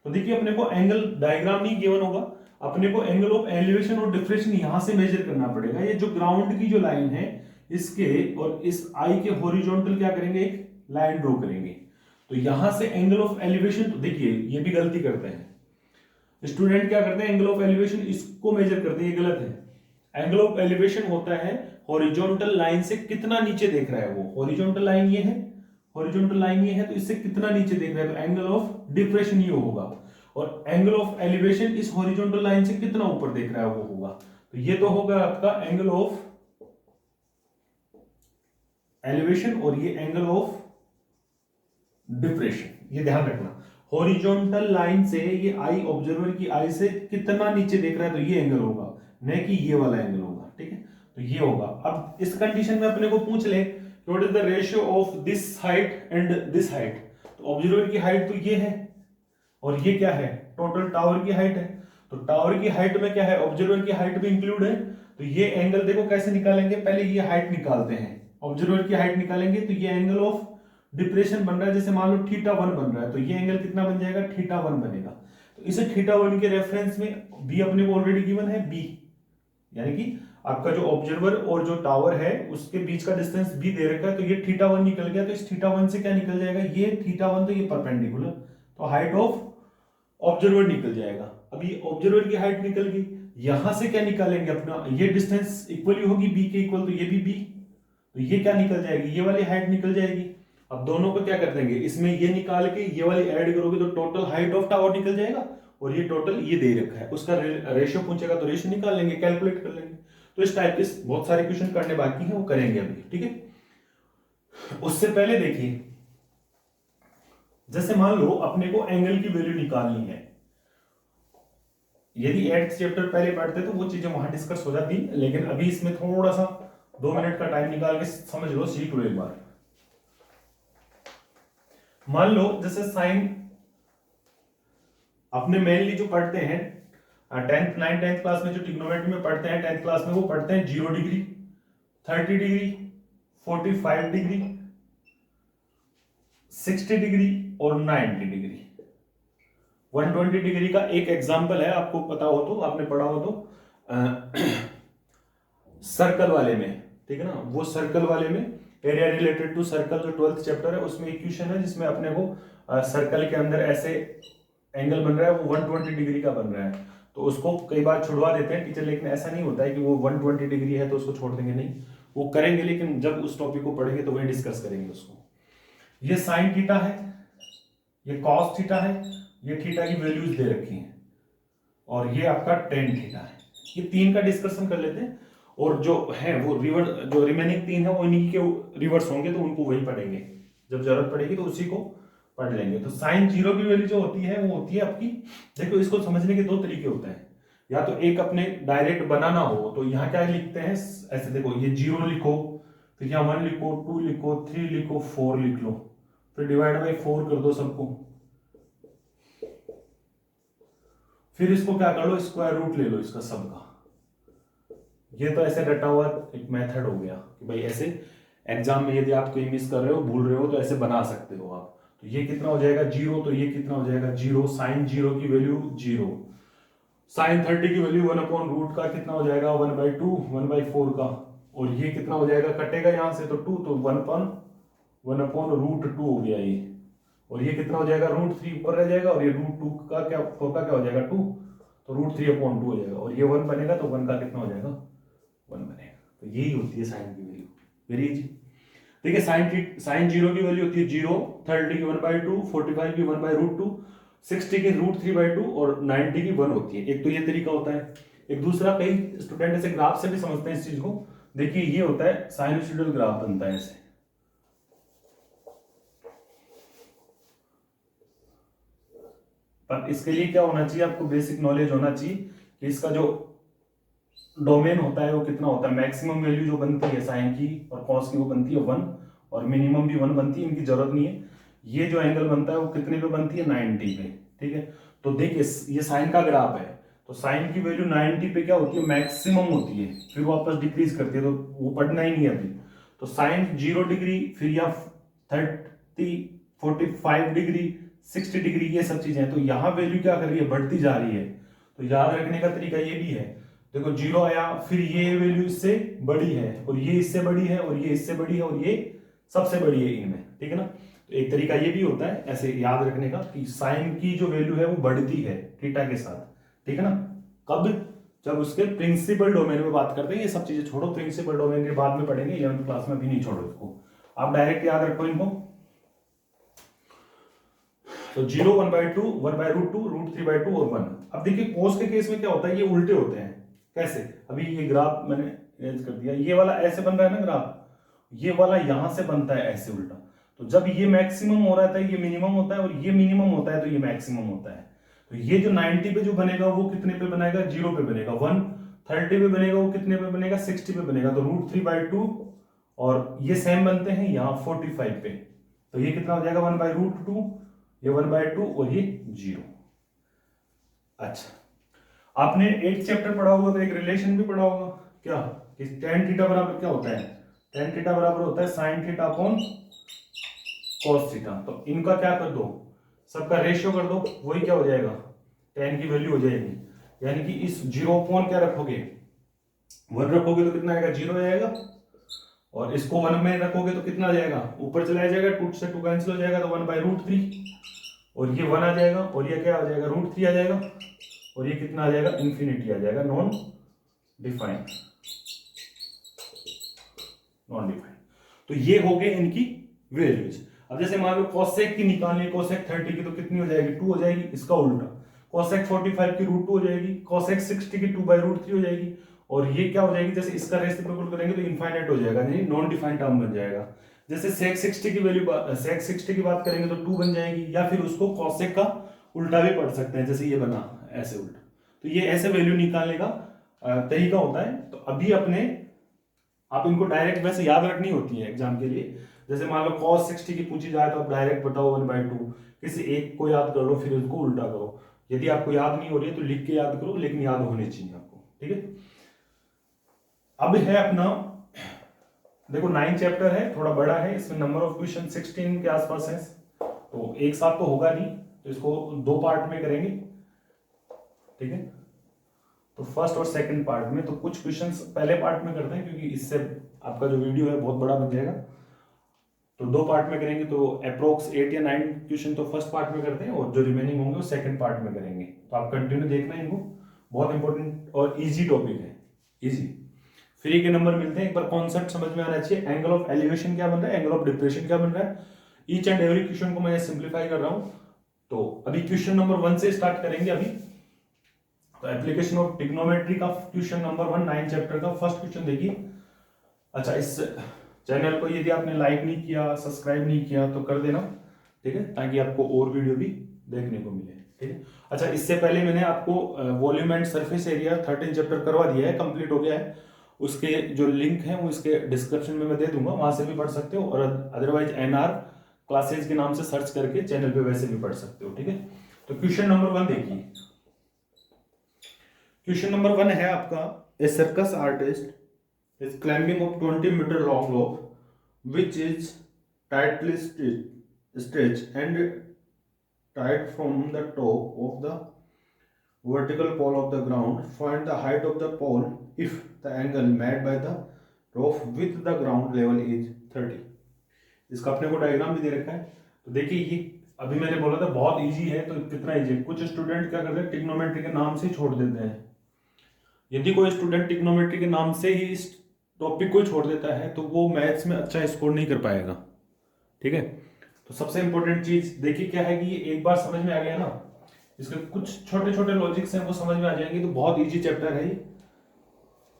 तो देखिए अपने को एंगल डायग्राम नहीं गिवन होगा, अपने को एंगल ऑफ एलिवेशन और डिप्रेशन यहां से मेजर करना पड़ेगा। ये जो ग्राउंड की जो लाइन है इसके और इस आई के हॉरिजॉन्टल क्या करेंगे, एक लाइन ड्रॉ करेंगे। तो यहां से एंगल ऑफ एलिवेशन, तो देखिए ये भी गलती करते हैं स्टूडेंट, क्या करते हैं एंगल ऑफ एलिवेशन इसको मेजर करते हैं, ये गलत है। एंगल ऑफ एलिवेशन होता है हॉरिजॉन्टल लाइन से कितना नीचे देख रहा है वो, हॉरिजॉन्टल लाइन ये है, हॉरिजॉन्टल लाइन ये है, तो इससे कितना नीचे देख रहा है, तो एंगल ऑफ डिप्रेशन ये होगा, और एंगल ऑफ एलिवेशन इस हॉरिजॉन्टल लाइन से कितना ऊपर देख रहा है वो होगा। तो ये तो होगा आपका एंगल ऑफ एलिवेशन, और ये एंगल ऑफ डिप्रेशन, ये ध्यान रखना। हॉरिजॉन्टल लाइन से ये आई, ऑब्जर्वर की आई से कितना नीचे देख रहा है, तो ये एंगल होगा, न कि ये वाला एंगल होगा, ठीक है। तो ये होगा। अब इस कंडीशन में अपने को पूछ ले what is the ratio of this height and this height, तो ऑब्जर्वर की हाइट तो ये है, और ये क्या है टोटल टावर की हाइट है। तो टावर की हाइट में क्या है, ऑब्जर्वर की हाइट भी इंक्लूड है। तो ये एंगल देखो कैसे निकालेंगे, पहले ये हाइट निकालते हैं, ऑब्जर्वर की हाइट निकालेंगे, तो ये एंगल ऑफ डिप्रेशन बन रहा है, जैसे मान लो θ1 बन रहा है, तो ये एंगल कितना बन जाएगा θ1 बनेगा। तो इसे θ1 के रेफरेंस में बी अपने को ऑलरेडी गिवन है, बी यानी कि आपका जो ऑब्जर्वर और जो टावर है उसके बीच का डिस्टेंस बी दे रखा है, तो ये θ1 निकल गया। तो इस θ1 से क्या निकल जाएगा, ये θ1 तो ये परपेंडिकुलर, तो हाइट ऑफ ऑब्जर्वर निकल जाएगा। अब ये ऑब्जर्वर की हाइट निकल गई, यहां से क्या निकालेंगे अपना, ये डिस्टेंस इक्वली होगी बी के इक्वल, तो ये भी बी, तो ये क्या निकल जाएगी, ये वाली हाइट निकल जाएगी। अब दोनों को क्या कर देंगे, इसमें ये निकाल के ये वाली ऐड करोगे तो टोटल हाइट ऑफ टावर निकल जाएगा, और ये टोटल ये दे रखा है, उसका रेशियो पूछेगा तो रेशियो निकाल लेंगे, कैलकुलेट कर लेंगे। तो इस टाइप के बहुत सारे क्वेश्चन करने बाकी हैं, वो करेंगे अभी, ठीक है। उससे पहले देखिए, जैसे मान लो अपने को एंगल की वैल्यू निकालनी है, यदि 8th चैप्टर पहले पढ़ते तो वो चीजें वहां डिस्कस हो जाती, लेकिन अभी इसमें थोड़ा सा 2 मिनट का टाइम निकाल के समझ लो, सीख लो एक बार। मान लो जैसे साइन अपने मेनली जो पढ़ते हैं 10th 9th 10th क्लास में, जो ट्रिग्नोमेट्री में पढ़ते हैं 10th क्लास में, वो पढ़ते हैं 0 डिग्री 30 डिग्री, 45 डिग्री, 60 डिग्री और 90 डिग्री। 120 डिग्री का एक एग्जाम्पल है, आपको पता हो तो, आपने पढ़ा हो तो सर्कल वाले में, ठीक है ना, वो सर्कल वाले में एरिया रिलेटेड टू सर्कल जो 12th चैप्टर है उसमें इक्वेशन है जिसमें अपने को सर्कल के अंदर ऐसे एंगल बन रहा है, वो 120 डिग्री का बन रहा है, तो उसको कई बार छुड़वा देते हैं टीचर, लेकिन ऐसा नहीं होता है कि वो 120 डिग्री है तो उसको छोड़ देंगे, नहीं, वो करेंगे, लेकिन जब उस टॉपिक को पढ़ेंगे तो वही डिस्कस करेंगे उसको। ये साइन थीटा है, ये कॉस थीटा है, ये थीटा की वैल्यूज दे रखी हैं, और ये आपका टेन थीटा है। ये तीन का डिस्कशन कर लेते हैं, और जो है वो रिवर्स, जो रिमेनिंग तीन है वो इन्हीं के रिवर्स होंगे, तो उनको वही पढ़ेंगे, जब जरूरत पड़ेगी तो उसी को पढ़ लेंगे। तो साइन जीरो की वैल्यू जो होती है वो होती है आपकी, देखो इसको समझने के दो तरीके होते हैं, या तो एक अपने डायरेक्ट बनाना हो तो यहाँ क्या लिखते हैं ऐसे, देखो ये जीरो लिखो, फिर यहाँ 1 लिखो, 2 लिखो, 3 लिखो, 4 लिख लो, फिर डिवाइड बाई 4 कर दो सबको, फिर इसको क्या कर लो, स्क्वायर रूट ले लो इसका सबका। ये तो ऐसे रटा हुआ एक मेथड हो गया कि भाई ऐसे एग्जाम में यदि आप कहीं मिस कर रहे हो, भूल रहे हो, तो ऐसे बना सकते हो आप। तो ये कितना हो जाएगा जीरो, तो ये कितना हो जाएगा जीरो, साइन जीरो की वैल्यू जीरो, साइन 30 की वैल्यू 1/रूट का कितना हो जाएगा 1/2, 1/4 का, और ये कितना हो जाएगा, कटेगा यहां से तो 2, तो 1/√2 हो गया ये, और ये कितना हो जाएगा √3 ऊपर रह जाएगा, और ये √2 का क्या, 4 का क्या हो जाएगा 2, तो √3/2 हो जाएगा, और ये 1 बनेगा तो 1 का कितना हो जाएगा 1 बनेगा। तो यही होती है साइन की वैल्यू, वेरी इजी। देखिए साइन जीरो की वैल्यू होती है जीरो, 30 की 1/2, 45 की 1/√2, 60 की √3/2 और 90 की 1 होती है। एक तो ये तरीका होता है, एक दूसरा कई स्टूडेंट ऐसे ग्राफ से भी समझते हैं इस चीज को। देखिए ये होता है साइनसोइडल ग्राफ बनता है ऐसे, पर इसके लिए क्या होना चाहिए, आपको बेसिक नॉलेज होना चाहिए कि इसका जो डोमेन होता है वो कितना होता है। मैक्सिमम वैल्यू जो बनती है साइन की और कॉस की वो बनती है 1, और मिनिमम भी 1 बनती है, इनकी जरूरत नहीं है। ये जो एंगल बनता है वो कितने पे बनती है 90 पे, ठीक है। तो देखिए ये साइन का ग्राफ है, तो साइन की वैल्यू 90 पे क्या होती है, मैक्सिमम होती है, फिर वापस डिक्रीज करती है, तो वो पढ़ना ही नहीं है अभी। तो साइन 0 डिग्री, फिर या 30, 45 डिग्री, 60 डिग्री, ये सब चीजें, तो यहाँ वैल्यू क्या कर रही है, बढ़ती जा रही है। तो याद रखने का तरीका ये भी है, देखो जीरो आया, फिर ये वैल्यू इससे बड़ी है, और ये इससे बड़ी है, और ये इससे बड़ी है, और ये सबसे बड़ी है इनमें, ठीक है ना। तो एक तरीका ये भी होता है ऐसे याद रखने का कि साइन की जो वैल्यू है वो बढ़ती है थीटा के साथ, ठीक है ना। कब, जब उसके प्रिंसिपल डोमेन में बात करते हैं, ये सब चीजें छोड़ो, प्रिंसिपल डोमेन के बाद में पढ़ेंगे, 11th क्लास में भी नहीं छोड़ो इसको, आप डायरेक्ट याद रखो इनको। तो 0, 1/2, 1/√2, √3/2 और 1। अब देखिए कोस के केस में क्या होता है, ये उल्टे होते हैं। कैसे, अभी ये ग्राफ मैंने अरेंज कर दिया, ये वाला ऐसे बन रहा है ना ग्राफ, ये वाला यहां से बनता है ऐसे उल्टा। तो जब ये मैक्सिमम हो रहा था ये मिनिमम होता है, और ये मिनिमम होता है तो ये मैक्सिमम होता है। तो ये जो 90 पे जो बनेगा वो कितने पे बनेगा, 0 पे बनेगा। 130 पे बनेगा वो कितने पे बनेगा, 60 पे बनेगा, तो √3/2, और ये सेम बनते हैं यहाँ 45 पे, तो ये कितना हो जाएगा 1/√2, ये 1/2 और ये 0। अच्छा, आपने 8th चैप्टर पढ़ा होगा तो एक रिलेशन भी पढ़ा होगा, क्या कि tan थीटा बराबर क्या होता है, tan थीटा बराबर होता है sin theta upon cos theta. तो इनका क्या कर दो, सबका रेशियो कर दो, वही क्या हो जाएगा, tan की वैल्यू हो जाएगी। यानी कि इस 0 अपॉन क्या रखोगे, 1 रखोगे तो कितना आएगा 0 आएगा, और इसको 1 में रखोगे तो कितना आ जाएगा, ऊपर चला जाएगा, 2 से 2 कैंसिल हो जाएगा, तो 1/√3, और ये 1 आ जाएगा, और ये क्या आ जाएगा √3 आ जाएगा, और ये कितना आ जाएगा इंफिनिटी आ जाएगा, नॉन डिफाइंड। तो ये हो गए इनकी वैल्यूज। अब जैसे मान लो कोसेक की निकालनी है, कोसेक 30 की तो कितनी हो जाएगी 2 हो जाएगी, इसका उल्टा कोसेक 45 की √2 हो जाएगी, कोसेक 60 की 2/√3 हो जाएगी, और ये क्या हो जाएगी, जैसे इसका रेसिप्रोकल करेंगे तो इनफाइनाइट हो जाएगा, यानी नॉन डिफाइंड टर्म बन जाएगा। जैसे सेक 60 की वैल्यू, सेक 60 की बात करेंगे तो 2 बन जाएगी, या फिर उसको कोसेक का उल्टा भी पढ़ सकते हैं, जैसे ये बना ऐसे उल्टा। तो ये ऐसे वैल्यू निकालने का तरीका होता है। तो अभी अपने आप इनको डायरेक्ट वैसे याद रखनी होती है एग्जाम के लिए। जैसे मान लो cos 60 की पूछी जाए तो आप डायरेक्ट बताओ 1/2, किसी एक को याद कर लो फिर उसको उल्टा करो। यदि आपको याद नहीं हो रही है तो लिख के याद करो, लेकिन याद होने चाहिए आपको, ठीक है। अब है अपना देखो 9 चैप्टर है, थोड़ा बड़ा है, इसमें नंबर ऑफ क्वेश्चन 16 के आसपास है, तो एक साथ तो होगा नहीं, तो इसको 2 पार्ट में करेंगे, ठीक है। तो फर्स्ट और सेकंड पार्ट में, तो कुछ क्वेश्चंस पहले पार्ट में करते हैं क्योंकि इससे आपका जो वीडियो है बहुत बड़ा बन जाएगा, तो 2 पार्ट में करेंगे। तो अप्रोक्स 8 या 9 क्वेश्चन तो फर्स्ट पार्ट में करते हैं और जो रिमेनिंग होंगे वो सेकंड पार्ट में करेंगे। तो आप कंटिन्यू देखना है इनको, बहुत इंपॉर्टेंट और इजी टॉपिक है, इजी। फ्री के नंबर मिलते हैं, एक बार कॉन्सेप्ट समझ में आना चाहिए। एंगल ऑफ एलिवेशन क्या बन रहा है, एंगल ऑफ डिप्रेशन क्या बन रहा है, ईच एंड एवरी क्वेश्चन को मैं सिंप्लीफाई कर रहा हूं। तो अभी क्वेश्चन नंबर 1 से स्टार्ट करेंगे अभी। तो एप्लीकेशन ऑफ ट्रिग्नोमेट्री का क्वेश्चन नंबर 1, 9 चैप्टर का फर्स्ट क्वेश्चन देखिए। अच्छा, इस चैनल को यदि आपने लाइक नहीं किया, सब्सक्राइब नहीं किया तो कर देना, ठीक है, ताकि आपको और वीडियो भी देखने को मिले, ठीक है। अच्छा, इससे पहले मैंने आपको volume and surface area 13 chapter करवा दिया है, कंप्लीट हो गया है। उसके जो लिंक है वो इसके डिस्क्रिप्शन में मैं दे दूंगा, वहां से भी पढ़ सकते हो, और अदरवाइज एनआर क्लासेज के नाम से सर्च करके चैनल पे वैसे भी पढ़ सकते हो, ठीक है। तो क्वेश्चन नंबर 1 देखिए। क्वेश्चन नंबर 1 है आपका, a circus artist is climbing of 20 metre long rope which is tightly stretched and tied from the top of the vertical pole of the ground. Find the height of the pole if the angle made by the rope with the ground level is 30. इसका अपने को diagram भी दे रखा है। तो देखिए, ये अभी मैंने बोला था बहुत इजी है, तो कितना इजी है। कुछ स्टूडेंट क्या करते हैं, ट्रिग्नोमेट्री के नाम से छोड़ देते हैं। यदि कोई स्टूडेंट ट्रिग्नोमेट्री के नाम से ही इस टॉपिक को छोड़ देता है तो वो मैथ्स में अच्छा स्कोर नहीं कर पाएगा, ठीक है। तो सबसे इंपॉर्टेंट चीज देखिए क्या है कि ये एक बार समझ में आ गया ना, इसके कुछ छोटे छोटे लॉजिक्स हैं वो समझ में आ जाएंगे, तो बहुत इजी चैप्टर है ये।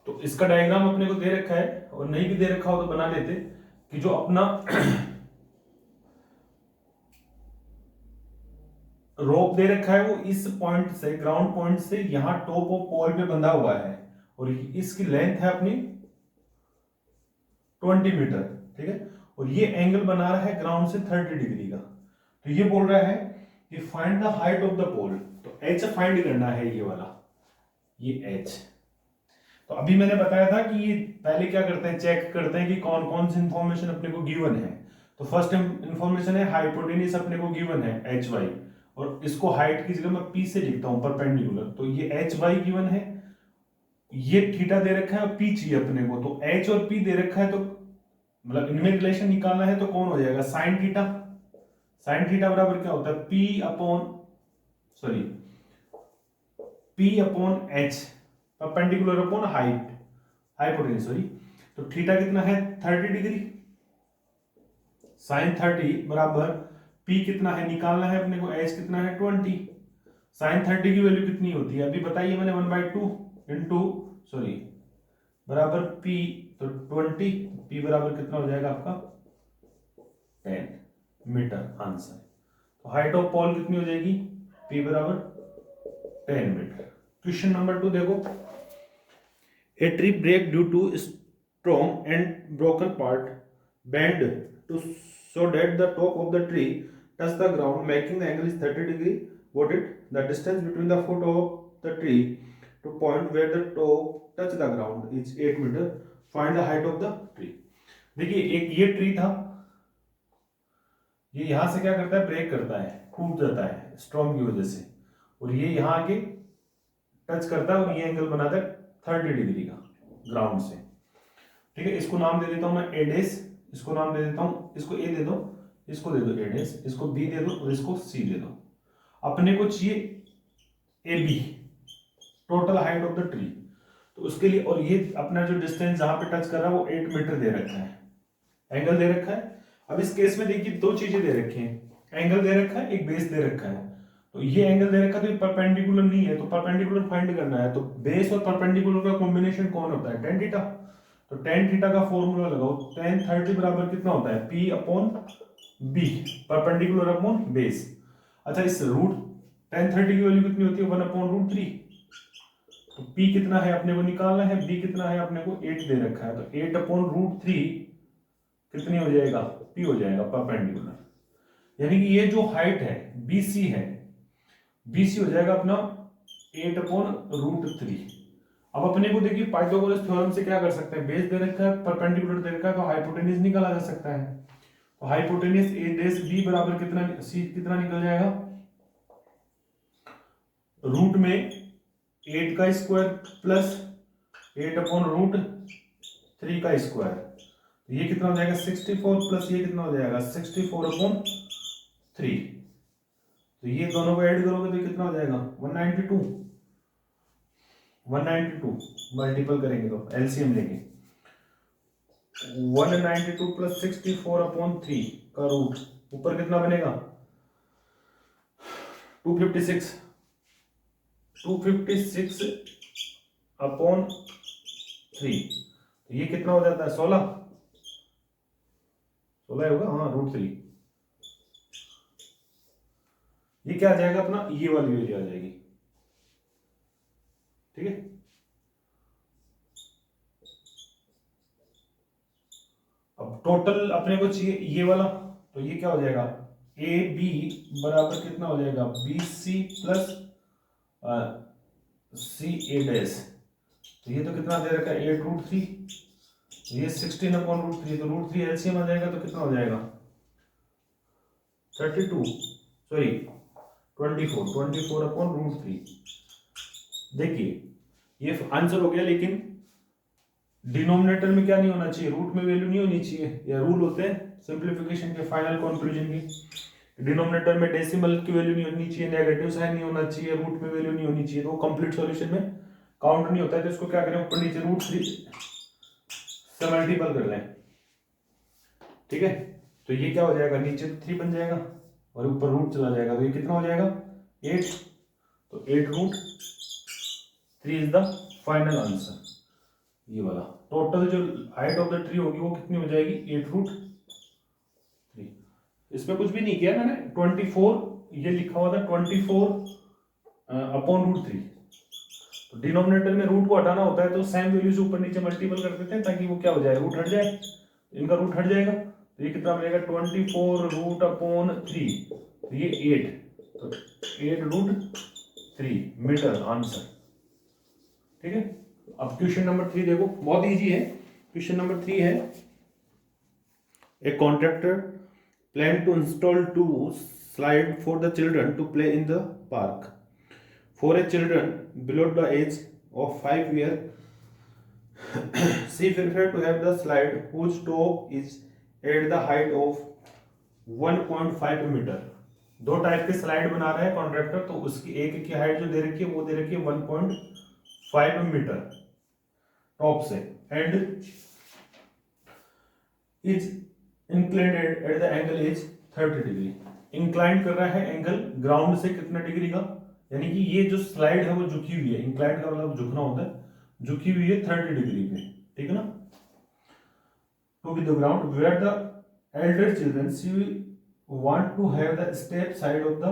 तो इसका डायग्राम अपने को दे रखा है, और नहीं भी दे रखा हो तो बना लेते कि जो अपना रोप दे रखा है वो इस पॉइंट से, ग्राउंड पॉइंट से यहां टॉप ऑफ पोल पे बंधा हुआ है, और इसकी लेंथ है अपनी 20 मीटर, ठीक है। और ये एंगल बना रहा है ग्राउंड से 30 डिग्री का। तो ये बोल रहा है कि find the height of the pole. तो एच फाइंड करना है, ये वाला, ये एच। तो अभी मैंने बताया था कि ये पहले क्या करते हैं, चेक करते हैं कि कौन कौन सी इंफॉर्मेशन अपने को गिवन है। तो फर्स्ट इंफॉर्मेशन है हाइपोटेन्यूज अपने को गिवन है एच वाई, और इसको हाइट की जगह मैं पी से लिखता हूं, परपेंडिकुलर। तो ये एच वाई गिवन है, ये थीटा दे रखा है और पी चाहिए अपने को। तो एच और पी दे रखा है, तो मतलब इनमें रिलेशन निकालना है तो कौन हो जाएगा, साइन थीटा। साइन थीटा बराबर क्या होता है, P upon H, perpendicular upon height, hypotenuse, sorry. तो थीटा कितना है 30 डिग्री, साइन 30 बराबर पी कितना है निकालना है अपने को, एच कितना है 20। साइन 30 की वैल्यू कितनी होती है अभी बताइए मैंने, 1/2 इंटू सॉरी बराबर पी, तो 20, पी बराबर कितना हो जाएगा आपका 10 मीटर, आंसर। तो हाइट ऑफ पोल कितनी हो जाएगी, पी बराबर 10 मीटर। क्वेश्चन नंबर 2 देखो, a tree break due to strong and broken part bend to so that the top of the tree touch the ground making the angle is 30 degree. What it the distance between the foot of the tree to point where the top touch the ground is 8 meter. Find the height of the tree. देखिए, एक ये tree था, ये यहां से क्या करता है, ब्रेक करता है, टूट जाता है स्ट्रॉन्ग की वजह से, और ये यहां आके टच करता है और ये एंगल बनाता है 30 डिग्री का ग्राउंड से, ठीक है। इसको नाम दे देता हूं मैं ए डेस, इसको नाम दे देता हूं, इसको ए दे दो, इसको दे दो ए डेस, इसको बी दे दो और इसको सी दे दो। अपने को चाहिए a b, total height of the tree. तो उसके लिए, और ये अपना जो डिस्टेंस जहां पे टच कर रहा है वो 8 मीटर दे रखा है, एंगल दे रखा है। अब इस केस में देखिए 2 चीजें दे रखी हैं, एंगल दे रखा है, एक बेस दे रखा है। तो ये एंगल दे रखा है तो ये परपेंडिकुलर नहीं है, तो परपेंडिकुलर फाइंड करना है। तो बेस और परपेंडिकुलर का कॉम्बिनेशन कौन होता है, tan थीटा। तो tan थीटा का फॉर्मूला लगाओ, tan 30 बराबर कितना होता है, P upon B, perpendicular upon base. अच्छा, इस रूट tan 30 की वैल्यू कितनी होती है, 1/√3। तो P कितना है अपने को निकालना है, B कितना है अपने को 8 दे रखा है, तो 8/√3 कितनी हो जाएगा, P हो जाएगा परपेंडिकुलर। यानी कि ये जो हाइट है BC है, BC हो जाएगा अपना 8/√3। अब अपने को देखिए पाइथागोरस थ्योरम से क्या कर सकते हैं, बेस दे रखा है, परपेंडिकुलर दे रखा है, तो हाइपोटेन्यूज निकाला जा सकता है। तो हाइपोटेन्यूज ए डैश बी बराबर कितना, सी कितना निकल जाएगा, रूट में 8 का स्क्वायर प्लस 8 अपॉन रूट 3 का स्क्वायर, तो ये कितना हो जाएगा 64 प्लस ये कितना हो जाएगा 64 अपॉन 3, तो ये दोनों को ऐड करोगे तो ये कितना हो जाएगा 192, 192 मल्टीपल करेंगे तो एलसीएम लेंगे, 192 प्लस 64 अपॉन 3 का रूट ऊपर कितना बनेगा 256, 256 अपॉन 3, तो ये कितना हो जाता है 16, 16 होगा हाँ √3, ये क्या आ जाएगा अपना, ये वाली वैल्यू आ जाएगी, ठीक है। अब टोटल अपने को चाहिए ये वाला, तो ये क्या हो जाएगा ए बी बराबर कितना हो जाएगा बी सी प्लस सी ए डैश, तो ये तो कितना दे रखा है 8√3, ये 16 अपॉन √3, तो √3 एलसीएम आ जाएगा तो कितना हो जाएगा 32 सॉरी 24 अपॉन √3। देखिए ये आंसर हो गया, लेकिन डिनोमिनेटर में क्या नहीं होना चाहिए, रूट में वैल्यू नहीं होनी चाहिए, या रूल होते हैं सिंप्लीफिकेशन के, फाइनल कंक्लूजन की, डिनोमिनेटर में डेसिमल की वैल्यू नहीं होनी चाहिए, नेगेटिव साइन नहीं होना चाहिए, रूट में वैल्यू नहीं होनी चाहिए, तो वो कंप्लीट सॉल्यूशन में काउंट नहीं होता है। तो इसको क्या करें, ऊपर नीचे √3 से मल्टीपल कर लें, ठीक है। तो ये क्या हो जाएगा, नीचे 3 बन जाएगा और ऊपर रूट चला जाएगा, तो ये कितना हो जाएगा 8, तो 8√3 इज द फाइनल आंसर। ये वाला टोटल जो हाइट ऑफ द ट्री होगी वो कितनी हो जाएगी 8√3, इसमें कुछ भी नहीं किया मैंने, 24 ये लिखा हुआ था 24 अपॉन √3, तो डिनोमिनेटर में रूट को हटाना होता है तो सेम वैल्यू से ऊपर नीचे मल्टीपल कर देते हैं ताकि वो क्या हो जाए, रूट हट जाए, इनका रूट हट जाएगा, तो ये कितना मिलेगा 24√3, तो ये 8, तो 8√3 मीटर आंसर, ठीक है। अब क्वेश्चन नंबर 3 देखो, बहुत इजी है। क्वेश्चन नंबर 3 है, a contractor plan to install 2 slide for the children to play in the park for a children below the age of 5 years. She preferred to have the slide whose top is at the height of 1.5 metre. दो type के slide बना रहा है contractor, तो उसकी एक की height जो दे रखी है वो दे रखी है 1.5 मीटर टॉप से, and is inclined at the angle is 30 degree. Inclined कर रहा है एंगल ग्राउंड से कितना डिग्री का, यानी कि ये जो स्लाइड है वो झुकी हुई है, इंक्लाइंड का मतलब झुकना होता है, झुकी हुई है 30 डिग्री पे, ठीक है ना। To be the ground where the elder children she want to have the step side of the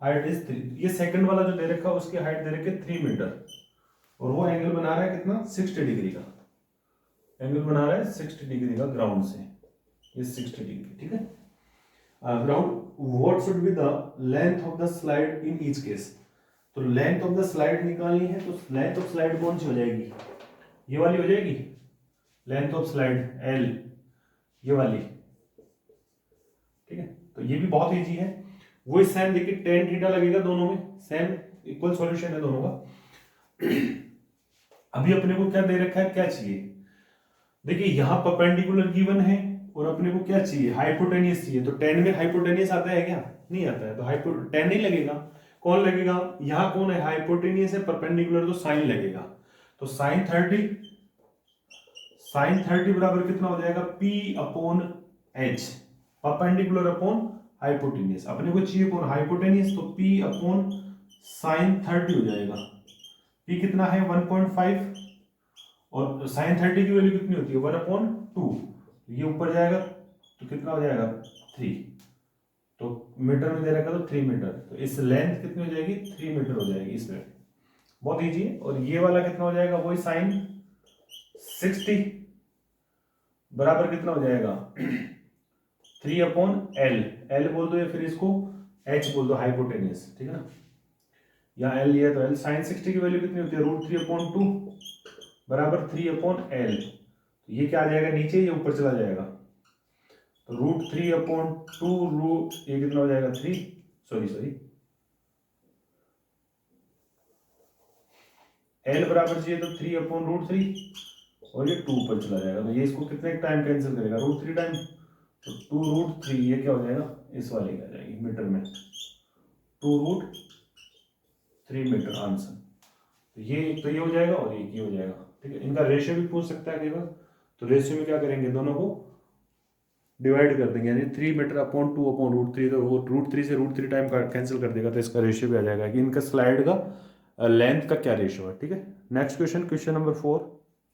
height is 3, ये सेकंड वाला जो दे रखा है उसकी हाइट दे रखी है 3 मीटर, और वो एंगल बना रहा है कितना 60 डिग्री का, एंगल बना रहा है 60 डिग्री का ग्राउंड से, ये 60 डिग्री, ठीक है। Ground what should be the length of the slide in each case, तो लेंथ ऑफ द स्लाइड निकालनी है, तो लेंथ ऑफ स्लाइड कौन सी हो जाएगी, ये वाली हो जाएगी लेंथ ऑफ स्लाइड एल, ये वाली, ठीक है। तो ये भी बहुत इजी है, वो सेम देखिए टेन थीटा लगेगा दोनों में, सेम इक्वल सॉल्यूशन है दोनों का। अभी अपने को क्या दे रखा है, क्या चाहिए, देखिए यहां परपेंडिकुलर गिवन है और अपने को क्या चाहिए हाइपोटेनियस चाहिए, तो टेन में हाइपोटेनियस आता है क्या, नहीं आता है, तो टेन नहीं लगेगा, कौन लगेगा, यहां कौन है हाइपोटेनियस है परपेंडिकुलर, तो साइन लगेगा, तो साइन 30 बराबर कितना हो जाएगा P upon H, perpendicular upon hypotenuse, अपने को चाहिए कौन हाइपोटेनियस, तो P अपॉन साइन 30 हो जाएगा, P कितना है 1.5, और साइन 30 की वैल्यू कितनी होती है 1/2, ये ऊपर जाएगा तो कितना हो जाएगा 3, तो मीटर में दे रखा तो 3 मीटर, तो इस लेंथ कितनी हो जाएगी 3 मीटर हो जाएगी इसमें, बहुत इजी है। और ये वाला कितना हो जाएगा, वही साइन 60 बराबर कितना हो जाएगा 3/L, L बोल दो या फिर इसको H बोल दो हाइपोटेनियस, ठीक है ना, यहाँ L लिया तो L, साइन 60 की वैल्यू कितनी होती है √3/2, बराबर 3/L। तो ये क्या आ जाएगा, नीचे, ये ऊपर चला जाएगा। तो √3/2 रूट, ये कितना हो जाएगा 3, सॉरी L बराबर चाहिए तो 3/√3, और ये 2 ऊपर चला जाएगा। तो ये इसको कितने टाइम कैंसिल करेगा, √3 टाइम। तो 2√3 ये क्या हो जाएगा, इस वाले की आ जाएगी मीटर में, 2√3 मीटर आंसर। तो ये एक तो ये हो जाएगा और एक ये हो जाएगा। ठीक है, इनका रेशियो भी पूछ सकता है कई बार। तो रेशियो में क्या करेंगे, दोनों को डिवाइड कर देंगे, यानी 3 मीटर अपॉन 2/√3। तो वो √3 से √3 टाइम कैंसिल कर देगा, तो इसका रेशियो भी आ जाएगा कि इनका स्लाइड का लेंथ का क्या रेशियो है। ठीक है, next question, question number 4।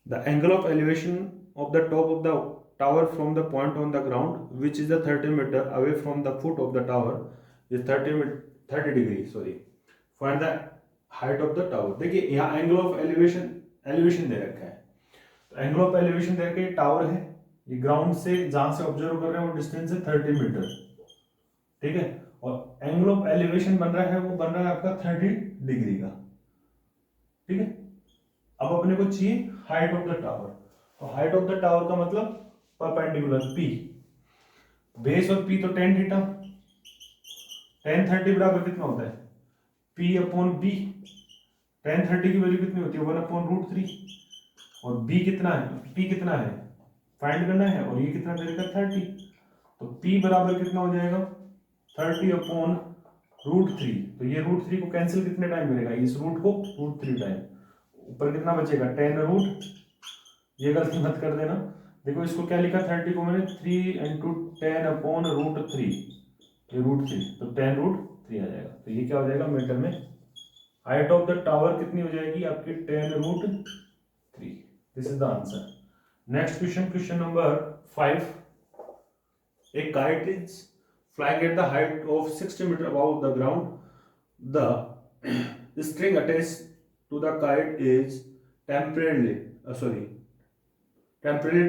The angle of elevation of the top of the tower from the point on the ground which is the 30 metre away from the foot of the tower is 30 degree, sorry, find the height of the tower. देखिए यहाँ angle of elevation दे रखा है। तो angle of elevation दे रखा है, tower है, ये ground से जहां से ऑब्जर्व कर रहे हैं वो डिस्टेंस है 30 मीटर। ठीक है, और एंगल ऑफ एलिवेशन बन रहा है, वो बन रहा है आपका 30 डिग्री का। ठीक है, अब अपने को चाहिए हाइट ऑफ द टावर। तो हाइट ऑफ द टावर का मतलब परपेंडिकुलर पी, बेस और पी तो tan थीटा, tan 30 बराबर कितना होता है, P/B। tan 30 की वैल्यू कितनी होती है, 1/√3। और B कितना है, P कितना है, फाइंड करना है, और ये कितना दे रखा है 30। तो P बराबर कितना हो जाएगा, 30/√3। तो ये √3 को कैंसिल कितने टाइम करेगा, इस रूट को √3 टाइम, ऊपर कितना बचेगा tan√, ये गलती मत कर देना। देखो इसको क्या लिखा, 30 को मैंने 3 × 10/√3, ये √3, तो tan√3 आ जाएगा। तो ये क्या हो जाएगा मीटर में, हाइट ऑफ द टावर कितनी हो जाएगी आपकी, tan√3। This is the answer. Next question, question number 5। A kite is flying at the height of 60 meter above the ground. The string attached to the kite is temporarily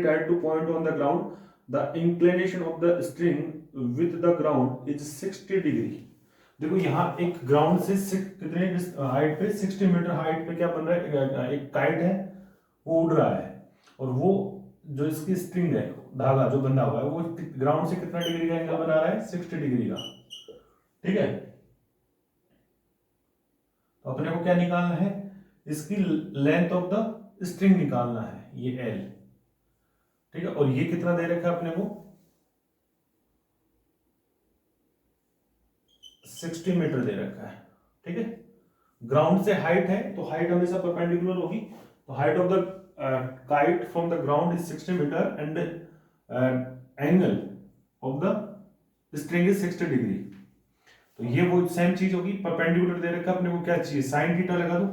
tied to point on the ground. The inclination of the string with the ground is 60 degree. देखो यहाँ एक ground से कितने height पे, 60 metre height पे क्या बन रहा है, एक काइट है, वो उड़ रहा है, और वो जो इसकी स्ट्रिंग है, धागा जो बंधा हुआ है, वो ग्राउंड से कितना डिग्री का एंगल बना रहा है, 60 डिग्री का। ठीक है, तो अपने को क्या निकालना है, इसकी लेंथ ऑफ द स्ट्रिंग निकालना है, ये L। ठीक है, और ये कितना दे रखा है अपने को, 60 मीटर दे रखा है। ठीक है, ग्राउंड से हाइट है, तो हाइट हमेशा परपेंडिकुलर होगी। तो height of the kite from the ground is 60 metre and angle of the string is 60 degree. तो ये वो सेम चीज होगी, परपेंडिकुलर दे रखा अपने को, क्या चाहिए, साइन थीटा लगा दो।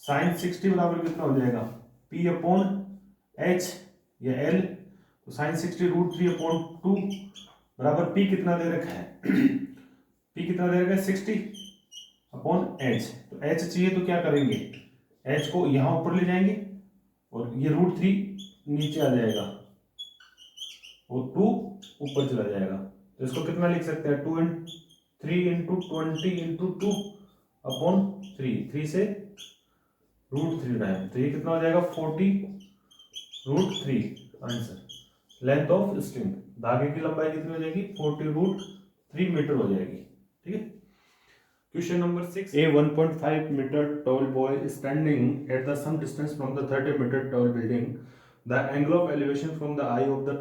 साइन 60 बराबर कितना हो जाएगा, P/H या L। तो साइन 60 √3/2 बराबर P कितना दे रखा है P कितना दे रखा है, 60/H। तो H चाहिए तो क्या करेंगे, H को यहां ऊपर ले जाएंगे, और ये √3 नीचे आ जाएगा, और 2 ऊपर चला जाएगा। तो इसको कितना लिख सकते हैं, 3 × 20 × 2/3, 3 से √3 टाइम। तो ये कितना हो जाएगा, 40√3 आंसर। लेंथ ऑफ स्ट्रिंग, धागे की लंबाई कितनी हो जाएगी, 40√3 मीटर हो जाएगी। ठीक है, question number 6। A 1.5 meter tall boy is standing at the some distance from the 30 meter tall building. The angle of elevation from the eye of the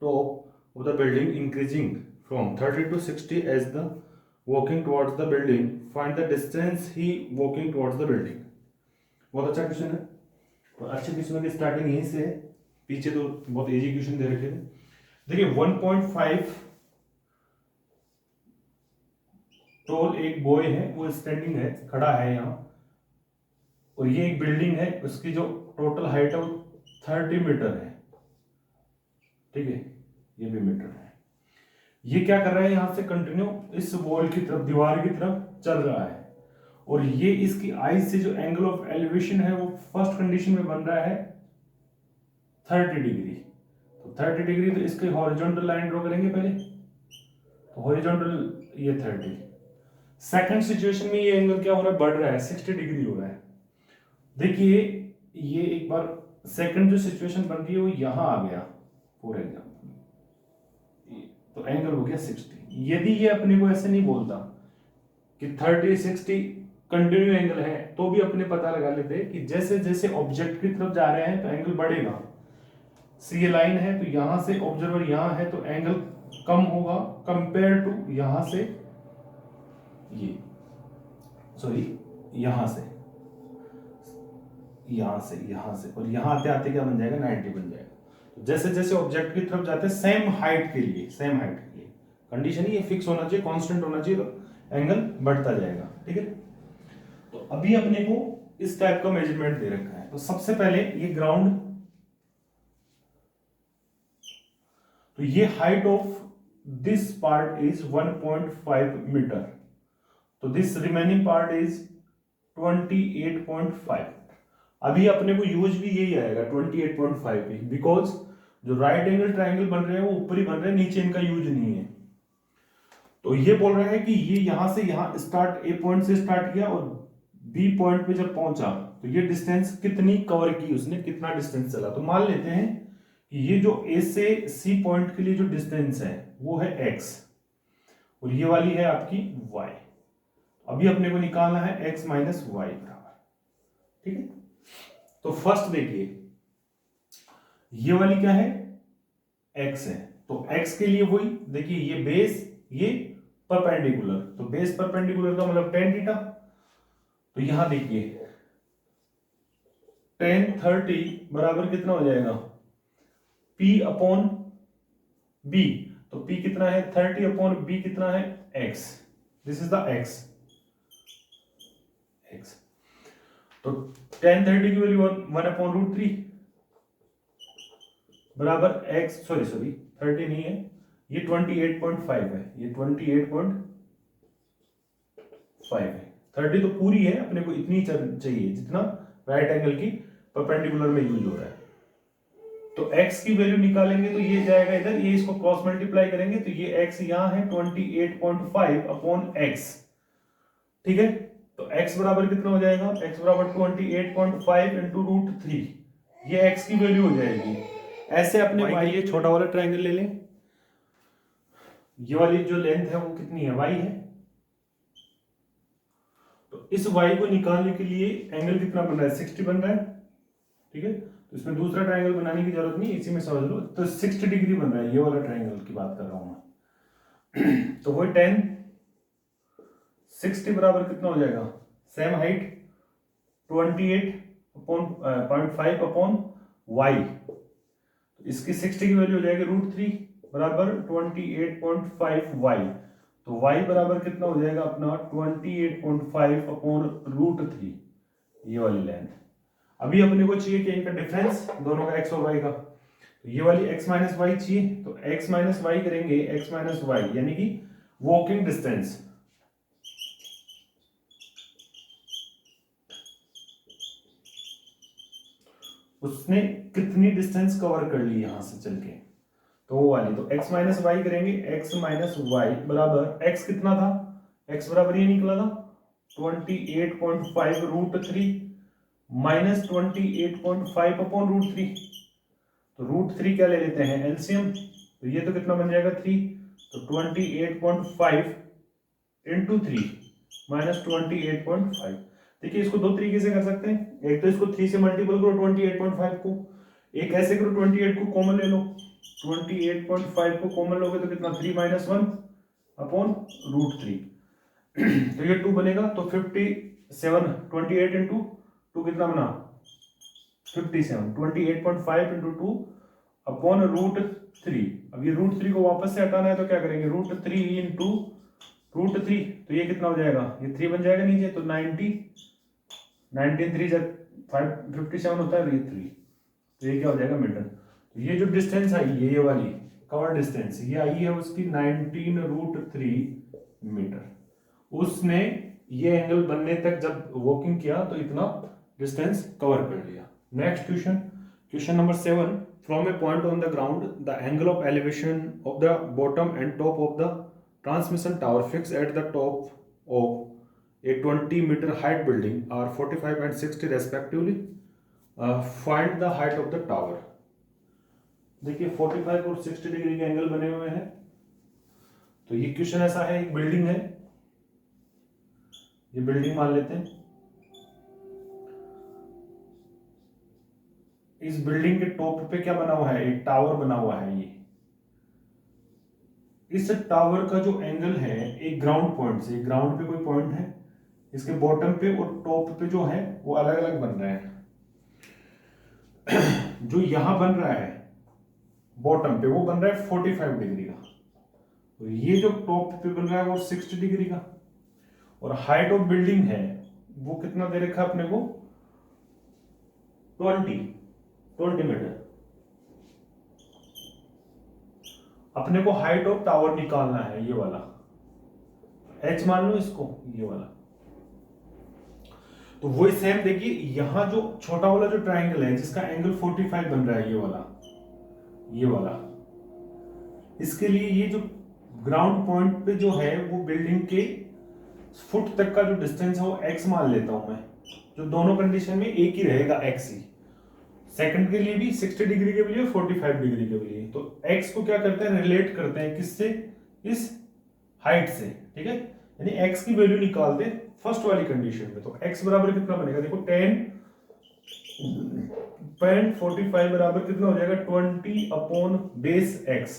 top of the building increasing from 30 to 60 as the walking towards the building. Find the distance he walking towards the building. बहुत अच्छा question है, तो अच्छे क्वेश्चनों की starting यहीं से है, पीछे तो बहुत इजी क्वेश्चन दे रखे थे। देखिए 1.5 टोल एक बॉय है, वो स्टैंडिंग है, खड़ा है यहाँ, और ये एक बिल्डिंग है, उसकी जो टोटल हाइट है वो 30 मीटर है। ठीक है, ये भी मीटर है। ये क्या कर रहा है, यहां से कंटिन्यू इस वॉल की तरफ, दीवार की तरफ चल रहा है, और ये इसकी आई से जो एंगल ऑफ एलिवेशन है वो फर्स्ट कंडीशन में बन रहा है 30 डिग्री। तो 30 डिग्री, तो इसकी हॉरिजॉन्टल लाइन ड्रॉ करेंगे पहले, तो हॉरिजॉन्टल ये 30। सेकंड सिचुएशन में ये एंगल क्या हो रहा है, बढ़ रहा है, 60 डिग्री हो रहा है। देखिए ये एक बार सेकंड जो सिचुएशन बन रही है वो यहां आ गया फॉर एग्जाम्पल, तो एंगल हो गया 60। यदि ये अपने को ऐसे नहीं बोलता कि 30-60 कंटिन्यू एंगल है, तो भी अपने पता लगा लेते कि जैसे जैसे ऑब्जेक्ट की तरफ जा रहे हैं तो एंगल बढ़ेगा। सी ये लाइन है तो यहां से ऑब्जर्वर यहां है तो एंगल कम होगा कंपेयर टू यहां से, ये सॉरी यहां से और यहां आते आते क्या बन जाएगा, 90 बन जाएगा। तो जैसे जैसे ऑब्जेक्ट की तरफ जाते हैं सेम हाइट के लिए कंडीशन ही ये फिक्स होना चाहिए, कांस्टेंट होना चाहिए, तो एंगल बढ़ता जाएगा। ठीक है, तो अभी अपने को इस टाइप का मेजरमेंट दे रखा है। तो सबसे पहले ये ग्राउंड, तो ये height of this part is 1.5 metre, तो दिस रिमेनिंग पार्ट इज 28.5। अभी अपने को यूज भी यही आएगा 28.5 भी, बिकॉज जो राइट एंगल ट्राइंगल बन रहे हैं वो ऊपर ही बन रहे हैं, नीचे इनका यूज नहीं है। तो ये बोल रहा है कि ये यहां से यहां स्टार्ट, ए पॉइंट से स्टार्ट किया और बी पॉइंट पे जब पहुंचा तो ये डिस्टेंस कितनी कवर की उसने, कितना डिस्टेंस चला। तो मान लेते हैं कि ये जो ए से सी पॉइंट के लिए जो डिस्टेंस है वो है x और ये वाली है आपकी y। अभी अपने को निकालना है x माइनस वाई बराबर। ठीक है, तो फर्स्ट देखिए ये वाली क्या है, x है, तो x के लिए वही देखिए, ये बेस ये परपेंडिकुलर, तो बेस परपेंडिकुलर का मतलब tan थीटा। तो यहां देखिए tan 30 बराबर कितना हो जाएगा, P अपॉन B। तो P कितना है 30 अपॉन B कितना है x, this is the x। तो tan 30 की वैल्यू 1 अपॉन रूट 3 बराबर x, सॉरी 30 नहीं है, ये 28.5 है, ये 28.5 है। 30 तो पूरी है, अपने को इतनी चाहिए जितना राइट एंगल की परपेंडिकुलर में यूज हो रहा है। तो x की वैल्यू निकालेंगे तो ये जाएगा इधर, ये इसको क्रॉस मल्टीप्लाई करेंगे तो ये x यहां है 28.5 अपॉन x। ठीक है, तो x बराबर कितना हो जाएगा, x बराबर 28.5 इंटू रूट 3, ये x की वैल्यू हो जाएगी। ऐसे अपने y के लिए छोटा वाला ट्रायंगल ले लें, ये वाली जो लेंथ है वो कितनी है, y है। तो इस y को निकालने के लिए एंगल कितना बन रहा है, 60 बन रहा है। ठीक है, तो इसमें दूसरा ट्रायंगल बनाने की जरूरत नहीं, इसी में समझ लो। तो 60 डिग्री बन रहा है, ये वाला ट्रायंगल की बात कर रहा हूं मैं। तो वही tan 60 बराबर कितना हो जाएगा, सेम हाइट 28.5 अपॉन y। इसकी 60 की वैल्यू हो जाएगी रूट 3 बराबर 28.5y। तो y बराबर कितना हो जाएगा अपना 28.5 अपॉन रूट 3, ये वाली लेंथ। अभी अपने को चाहिए कि इनका डिफरेंस दोनों का x और y का, तो ये वाली x माइनस वाई चाहिए, तो x माइनस वाई करेंगे, x माइनस वाई यानी कि वॉकिंग डिस्टेंस। उसने कितनी डिस्टेंस कवर कर ली यहां से चल के, तो वो वाली। तो x माइनस वाई करेंगे, x माइनस वाई बराबर x कितना था, x बराबर ये निकला था 28.5 रूट 3 माइनस 28.5 अपॉन रूट 3। तो रूट 3 क्या ले लेते हैं एलसीएम, तो ये तो कितना बन जाएगा 3, तो 28.5 इंटू 3 माइनस 28.5। देखिए इसको दो तरीके से कर सकते हैं, एक तो इसको 3 से मल्टीपल करो 28.5 को, एक ऐसे करो 28 को कॉमन ले लो, 28.5 को कॉमन लोगे तो कितना 3 माइनस 1 अपॉन रूट 3। तो ये 2 बनेगा, तो 57, 28 इंटू 2 कितना बना 57, 28.5 इंटू 2 अपॉन रूट 3। अब ये रूट 3 को वापस से हटाना है तो क्या करेंगे, रूट 3 इंटू रूट 3, तो ये कितना हो जाएगा, ये 3 बन जाएगा नीचे, तो 90, 19 3 जब 57 होता है, ये 3, तो ये क्या हो जाएगा मीटर। तो ये जो डिस्टेंस आई है, ये वाली कवर डिस्टेंस ये आई है उसकी 19 रूट 3 मीटर। उसने ये एंगल बनने तक जब वॉकिंग किया तो इतना डिस्टेंस कवर कर लिया। Next question, question number 7, from A point on the ground the angle of elevation of the bottom and top of the transmission tower fixed at the top of a 20 meter height building are 45 and 60 respectively. Find the height of the tower. देखिए 45 और 60 degree के angle बने हुए हैं। तो ये question ऐसा है, एक बिल्डिंग है, ये बिल्डिंग मान लेते हैं। इस बिल्डिंग के टॉप पे क्या बना हुआ है, एक टावर बना हुआ है। ये इस टावर का जो एंगल है एक ग्राउंड पॉइंट से, ग्राउंड पे कोई पॉइंट है, इसके बॉटम पे और टॉप पे जो है वो अलग अलग बन रहे हैं। जो यहां बन रहा है बॉटम पे वो बन रहा है 45 डिग्री का, तो ये जो टॉप पे बन रहा है वो 60 डिग्री का। और हाइट ऑफ बिल्डिंग है वो कितना दे रखा है अपने को, 20 मीटर। अपने को हाइट ऑफ टावर निकालना है, ये वाला h मान लो इसको, ये वाला। तो वही सेम देखिए, यहां जो छोटा वाला जो ट्राइंगल है जिसका एंगल 45 बन रहा है, ये वाला, इसके लिए ये जो ग्राउंड पॉइंट पे जो है वो बिल्डिंग के फुट तक का जो डिस्टेंस है वो x मान लेता हूं मैं, जो दोनों कंडीशन में एक ही रहेगा x ही। सेकंड के लिए भी 60 डिग्री के लिए, 45 डिग्री के लिए। तो x को क्या करते हैं, रिलेट करते हैं किससे, इस हाइट से, ठीक है। यानी x की वैल्यू निकाल दे फर्स्ट वाली कंडीशन में। तो x बराबर कितना बनेगा, देखो 10.45 बराबर कितना हो जाएगा, 20 अपॉन बेस x।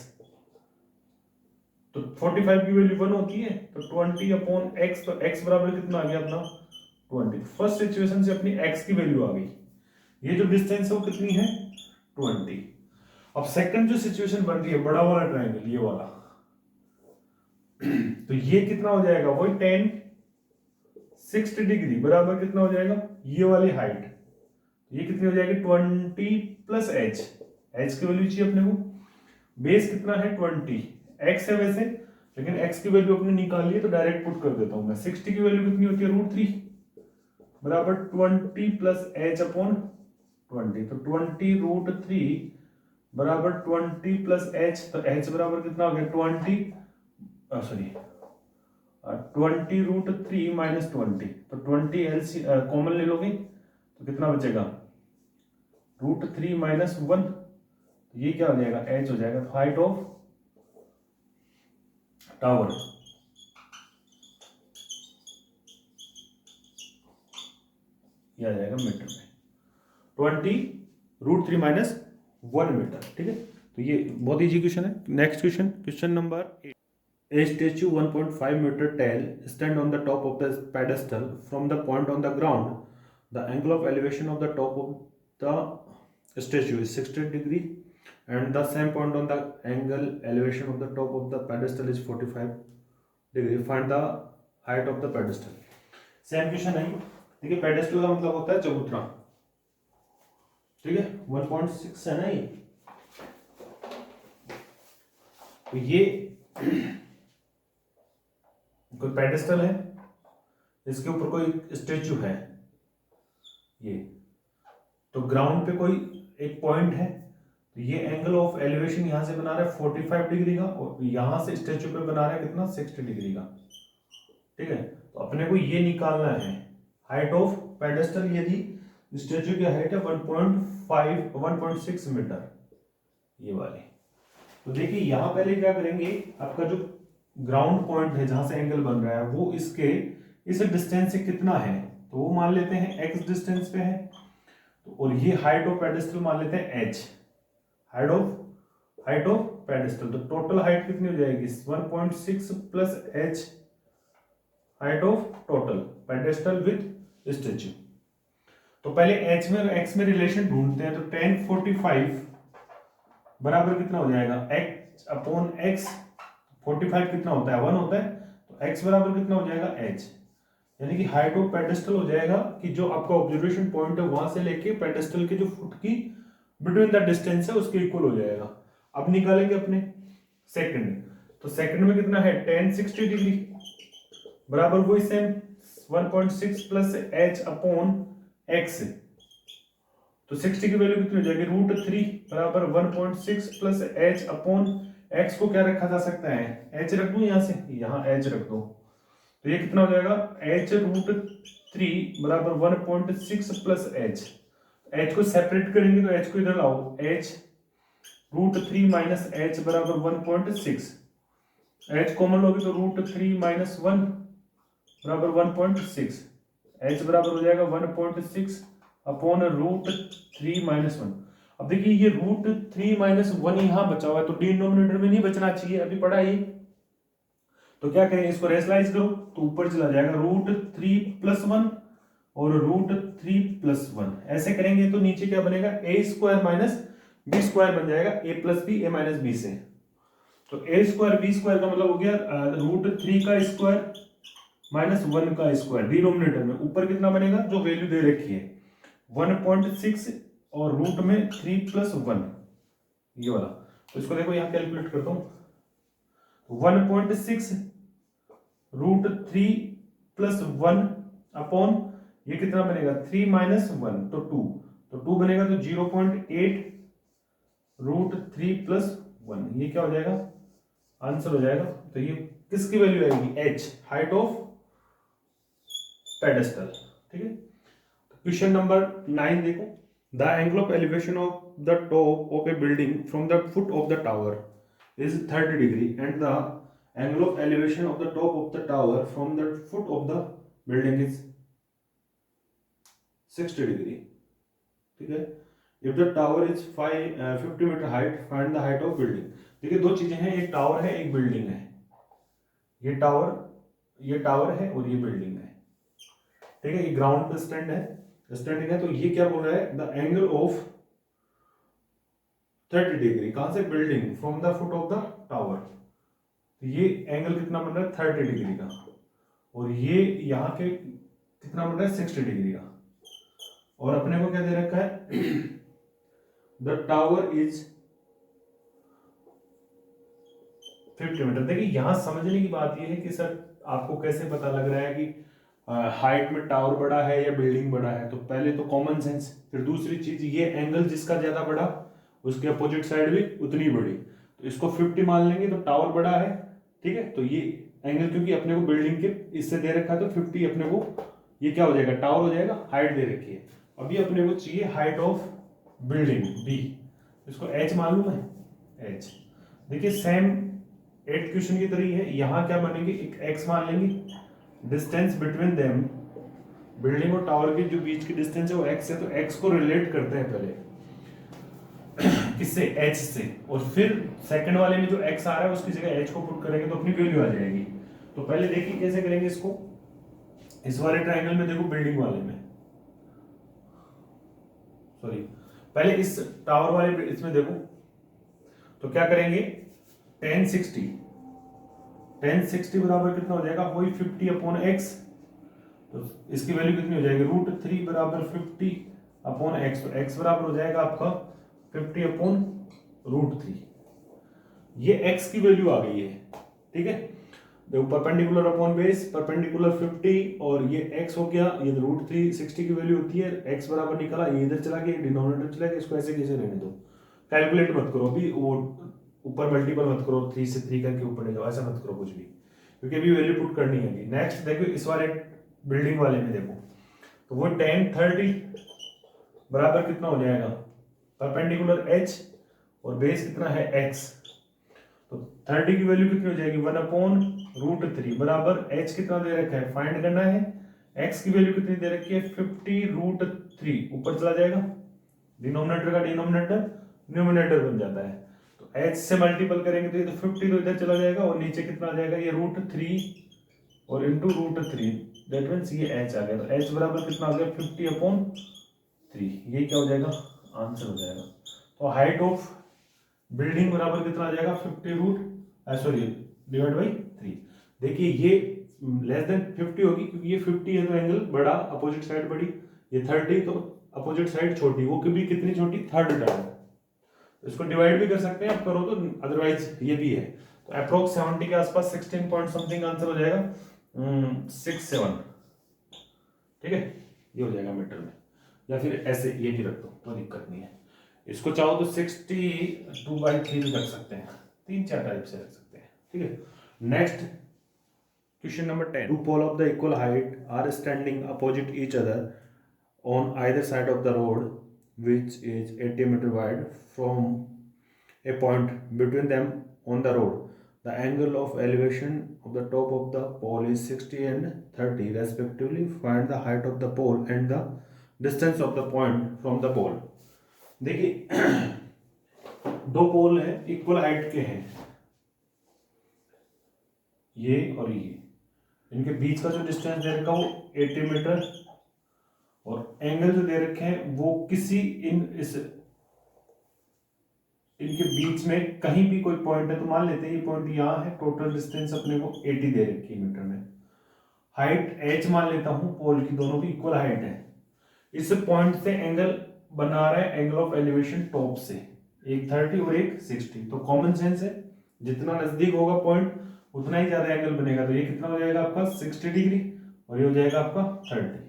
तो 45 की वैल्यू 1 होती है, तो 20 अपॉन x, तो x बराबर कितना आ गया अपना 20। फर्स्ट सिचुएशन से अपनी x की वैल्यू आ गई। ये जो डिस्टेंस है वो कितनी है, 20। अब सेकंड जो सिचुएशन बन रही है, बड़ा वाला ट्रायंगल, ये वाला, तो ये कितना हो जाएगा, वही 10 60 डिग्री बराबर कितना हो जाएगा, ये वाली हाइट, ये कितनी हो जाएगी 20 प्लस h। h की वैल्यू चाहिए अपने को, बेस कितना है 20, x है वैसे, लेकिन x की वैल्यू अपने निकाल ली तो डायरेक्ट पुट कर देता हूं मैं। 60 की वैल्यू कितनी होती है, √3 बराबर 20 प्लस h अपॉन 20। तो 20 √3 बराबर 20 प्लस h, तो h बराबर कितना हो गया 20 √3 माइनस 20, तो 20 एलसी कॉमन ले लोगे तो कितना बचेगा, √3 माइनस 1, तो ये क्या हो जाएगा, h हो जाएगा। तो हाइट ऑफ टावर ये आ जाएगा मीटर में, 20 √3 माइनस 1 मीटर, ठीक है। तो ये बहुत इजी क्वेश्चन है। Next question, question number 8। A statue 1.5 meter tall stand on the top of the pedestal from the point on the ground. The angle of elevation of the top of the statue is 60 degree and the same point on the angle elevation of the top of the pedestal is 45 degree. Find the height of the pedestal. Same question है। देखिए pedestal का मतलब होता है चबूतरा, ठीक है, 1.6 है ना ये। तो ये कोई पेडेस्टल है, इसके ऊपर कोई स्टेचू है, ये तो ग्राउंड पे कोई एक पॉइंट है, तो ये एंगल ऑफ एलिवेशन यहां से बना रहा है 45 डिग्री का, और यहां से स्टेचू पे बना रहा है कितना 60 डिग्री का, ठीक है। तो अपने को ये निकालना है हाइट ऑफ पेडेस्टल। यदि स्टेचू की हाइट है 1.6 मीटर, ये वाली। तो देखिए यहां पहले क्या करेंगे, आपका जो ग्राउंड पॉइंट है जहां से एंगल बन रहा है वो इसके इस डिस्टेंस से कितना है, तो वो मान लेते हैं x डिस्टेंस पे है, तो और ये हाइट ऑफ पेडेस्टल मान लेते हैं h, हाइट ऑफ पेडेस्टल। तो टोटल हाइट कितनी हो जाएगी 1.6 plus h, height of total pedestal with statue. तो पहले h में x में रिलेशन ढूंढते हैं। तो 1045 बराबर कितना हो जाएगा x अपॉन x, 45 कितना होता है 1 होता है, तो x बराबर कितना हो जाएगा h, यानी कि हाइट ऑफ पेडेस्टल हो जाएगा कि जो आपका ऑब्जर्वेशन पॉइंट है वहां से लेके पेडेस्टल के जो फुट की बिटवीन द डिस्टेंस है उसके इक्वल हो जाएगा। अब निकालेंगे अपने सेकंड। तो सेकंड में कितना है 1060 डिग्री बराबर वही same 1.6 plus h upon x। तो 60 की वैल्यू कितनी हो जाएगी √3 बराबर 1.6 प्लस h अपॉन x को क्या रखा जा सकता है, h रख दूं यहां से, यहां h रख दो, तो ये कितना हो जाएगा h √3 बराबर 1.6 प्लस h। एच को सेपरेट करेंगे तो एच को इधर लाओ, एच √3 माइनस एच बराबर 1.6, एच कॉमन लोगे तो √3 माइनस 1 बराबर 1.6, एच बराबर हो जाएगा 1.6 अपॉन √3 माइनस 1। अब देखिए ये √3 माइनस 1 यहां बचा हुआ है तो डिनोमिनेटर में नहीं बचना चाहिए, अभी पढ़ा ये। तो क्या करेंगे, इसको रेशनलाइज करो तो ऊपर चला जाएगा √3 प्लस 1 और √3 प्लस 1, ऐसे करेंगे तो नीचे क्या बनेगा, ए स्क्वायर माइनस बी स्क्वायर बन जाएगा, ए प्लस बी ए माइनस बी से। तो ए स्क्वायर बी स्क्वायर का मतलब हो गया √3 का स्क्वायर माइनस 1 का स्क्वायर डिनोमिनेटर में, ऊपर कितना बनेगा जो वैल्यू दे रखी है 1.6 और रूट में 3 प्लस 1 ये वाला। तो इसको देखो यहां कैलकुलेट करता हूं, 1.6 √3 प्लस 1 अपॉन ये कितना बनेगा 3 माइनस 1 तो 2, तो 2 बनेगा तो 0.8 √3 प्लस 1, ये क्या हो जाएगा आंसर हो जाएगा। तो ये किसकी वैल्यू आएगी, h हाइट ऑफ पेडेस्टल। ठीक है, क्वेश्चन नंबर 9 देखो, the angle of elevation of the top of A building from the foot of the tower is 30 degree and the angle of elevation of the top of the tower from the foot of the building is 60 degree. ठीक है, if the tower is 50 meter height find the height of building। देखिए दो चीजें हैं, एक tower है एक building है, ये टावर है और ये बिल्डिंग है। ठीक है, ये ग्राउंड पे स्टैंडिंग है, तो ये क्या बोल रहा है, द एंगल ऑफ 30 डिग्री, कहां से, building from the foot of the tower, तो ये एंगल कितना बन रहा है 30 डिग्री का, और ये यहाँ के कितना बन रहा है 60 डिग्री का, और अपने को क्या दे रखा है द टावर इज 50 मीटर। देखिए यहां समझने की बात ये है कि सर आपको कैसे पता लग रहा है कि हाइट में टावर बड़ा है या बिल्डिंग बड़ा है, तो पहले तो कॉमन सेंस, फिर दूसरी चीज ये एंगल जिसका ज्यादा बड़ा उसके अपोजिट साइड भी उतनी बड़ी, तो इसको 50 मान लेंगे तो टावर बड़ा है। ठीक है, तो ये एंगल क्योंकि अपने को बिल्डिंग के इससे दे रखा है तो 50 अपने को ये क्या हो जाएगा टावर हो जाएगा, हाइट दे रखी है। अभी अपने को चाहिए हाइट ऑफ बिल्डिंग बी, इसको एच मालूम है एच। देखिए सेम 8 क्वेश्चन की तरह है, यहाँ क्या बनेंगे, एक एक्स मान लेंगे, डिस्टेंस बिटवीन देम, बिल्डिंग और टावर के जो बीच की डिस्टेंस है वो एक्स है, तो एक्स को रिलेट करते हैं पहले किससे, एच से, और फिर सेकंड वाले में जो x आ रहा है उसकी जगह h को पुट करेंगे तो अपनी वैल्यू आ जाएगी। तो पहले देखिए कैसे करेंगे इसको, इस वाले ट्रायंगल में देखो, बिल्डिंग वाले में सॉरी पहले इस टावर वाले इसमें देखो, तो क्या करेंगे tan 60 बराबर कितना हो जाएगा, वही 50 अपॉन x, तो इसकी वैल्यू कितनी हो जाएगी √3 बराबर 50 अपॉन x, तो x बराबर हो जाएगा आपका 50 अपॉन √3, ये x की वैल्यू आ गई है। ठीक है, देखो परपेंडिकुलर अपॉन बेस, परपेंडिकुलर 50 और ये x हो गया, ये √3 60 की वैल्यू होती है, x बराबर निकला, ये इधर चला गया डिनोमिनेटर चला गया, इसको ऐसे कैसे रहने दो, कैलकुलेट मत करो अभी, वो ऊपर मल्टीपल मत करो 3 से 3 करके ऊपर ले जाओ, ऐसा मत करो कुछ भी, क्योंकि अभी वैल्यू पुट करनी है। नेक्स्ट देखो इस वाले बिल्डिंग वाले में देखो, तो वो tan 30 बराबर कितना हो जाएगा, परपेंडिकुलर h और बेस कितना है x, तो 30 की वैल्यू कितनी हो जाएगी 1 अपॉन √3 बराबर h कितना दे रखा है फाइंड करना है, x की वैल्यू कितनी दे रखी है 50 √3, ऊपर चला जाएगा, डिनोमिनेटर का डिनोमिनेटर न्यूमिनेटर बन जाता है, तो h से मल्टीपल करेंगे तो ये तो 50 तो इधर चला जाएगा, और नीचे कितना आ जाएगा ये √3 और इंटू √3, दैट मींस ये h आ गया, तो h बराबर कितना आ गया 50 अपॉन 3, ये क्या हो जाएगा आंसर हो जाएगा। तो हाइट ऑफ बिल्डिंग बराबर कितना आ जाएगा 50 डिवाइड बाई 3। देखिए ये लेस देन 50 होगी क्योंकि ये 50 है तो एंगल बड़ा, अपोजिट साइड बड़ी, ये 30 तो अपोजिट साइड छोटी, वो कभी कितनी छोटी, थर्ड टर्म, इसको डिवाइड भी कर सकते हैं आप करो तो, अदरवाइज ये भी है, तो अप्रोक्स 70 के आसपास 16 पॉइंट समथिंग आंसर हो जाएगा 67। ठीक है, ये हो जाएगा मीटर में, या फिर ऐसे ये भी रख दो कोई दिक्कत नहीं है, इसको चाहो तो 62/3 भी रख सकते हैं, 3-4 टाइप से रख सकते हैं। ठीक है, next question number 10, two pole of the equal height are standing opposite each other on either side of the road which is 80 meter wide from a point between them on the road. The angle of elevation of the top of the pole is 60 and 30 respectively. Find the height of the pole and the distance of the point from the pole. देखिए दो पोल है, equal height के हैं, ये और ये, इनके बीच का जो डिस्टेंस दे रखा वो 80 मीटर, और एंगल जो दे रखे हैं वो किसी इनके बीच में कहीं भी कोई पॉइंट है, तो मान लेते हैं ये पॉइंट यहाँ है, टोटल डिस्टेंस अपने को 80 दे रखी है मीटर में, हाइट h मान लेता हूं, पोल की दोनों की इक्वल हाइट है, इस पॉइंट से एंगल बना रहा है एंगल ऑफ एलिवेशन टॉप से, एक 30 और एक 60, तो कॉमन सेंस है जितना नजदीक होगा पॉइंट उतना ही ज्यादा एंगल बनेगा, तो ये कितना हो जाएगा आपका 60 डिग्री और ये हो जाएगा आपका 30।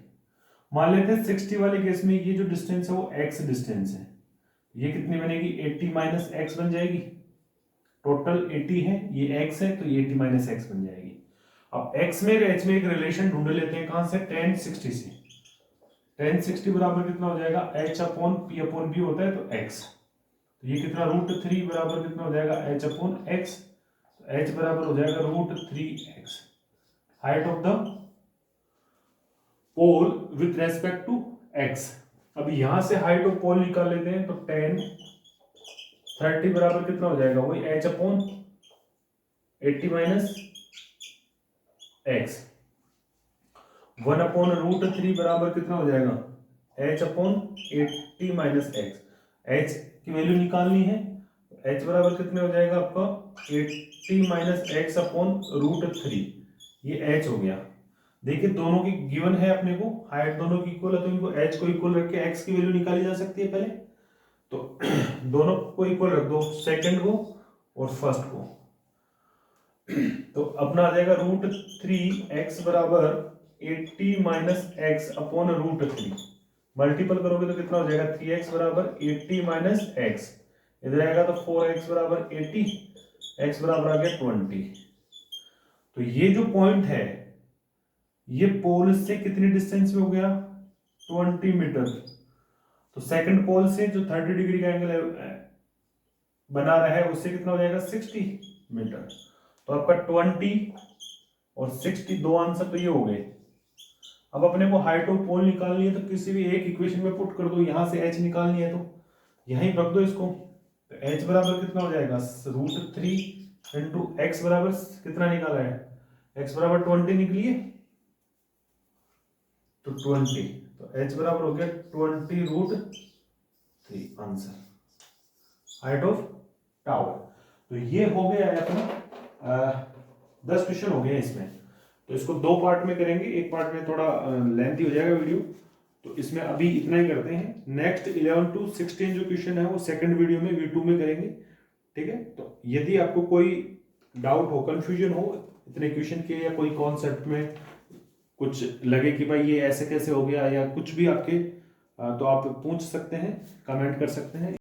मान लेते हैं 60 वाले केस में ये जो डिस्टेंस है वो x डिस्टेंस है, ये कितनी बनेगी 80 माइनस एक्स बन जाएगी, टोटल 80 है, ये x है तो ये 80 माइनस एक्स बन जाएगी। अब x में h में एक रिलेशन ढूंढ लेते हैं, कहां से, tan 60 से, tan 60 बराबर कितना हो जाएगा h upon p upon b होता है तो x, तो ये कितना √3 बराबर कितना हो जाएगा h अपॉन x, तो h बराबर हो जाएगा √3x। Height of the pole with respect to x, अब यहां से हाइट ऑफ पोल निकाल लेते हैं, तो tan 30 बराबर कितना हो जाएगा, वही h upon 80 minus x, 1 upon √3 बराबर कितना हो जाएगा h upon 80 minus x, h की वैल्यू निकालनी है, h बराबर कितने हो जाएगा आपका 80 माइनस एक्स अपॉन √3, ये h हो गया। देखिए दोनों की गिवन है अपने को, हाइट दोनों की इक्वल है, तो इनको h को इक्वल रख के x की वैल्यू निकाली जा सकती है पहले, तो दोनों को इक्वल रख दो, सेकंड को और फर्स्ट को, तो अपना आ जाएगा √3x बराबर 80 माइनस एक्स अपॉन √3, मल्टीपल करोगे तो कितना हो जाएगा 3x बराबर 80 माइनस एक्स, इधर आएगा तो 4x बराबर 80, x बराबर आ गया 20। तो ये जो पॉइंट है ये पोल से कितनी डिस्टेंस में हो गया 20 मीटर, तो सेकंड पोल से जो 30 डिग्री का एंगल बना रहा है उससे कितना हो जाएगा 60 मीटर, तो आपका 20 और 60 दो आंसर तो ये हो गए। अब अपने को हाइट ऑफ पोल निकालनी है, तो किसी भी एक इक्वेशन में पुट कर दो, यहां से h निकालनी है तो यहीं रख दो इसको, तो h बराबर कितना हो जाएगा √3 इंटू एक्स बराबर कितना निकाला है, x बराबर 20 निकली है, तो 20, तो h बराबर हो गया 20√3 आंसर, हाइट ऑफ टावर। तो ये हो गया है अपना 10 क्वेश्चन हो गए इसमें, तो इसको दो पार्ट में करेंगे, एक पार्ट में थोड़ा लेंथी हो जाएगा वीडियो, तो इसमें अभी इतना ही करते हैं, नेक्स्ट 11 to 16 जो क्वेश्चन है वो सेकंड वीडियो में V2 में करेंगे, ठीक है। तो यदि आपको कोई डाउट हो, कंफ्यूजन हो इतने क्वेश्चन के, या कोई कॉन्सेप्ट में कुछ लगे कि भाई ये ऐसे कैसे हो गया या कुछ भी आपके, तो आप पूछ सकते हैं, कमेंट कर सकते हैं।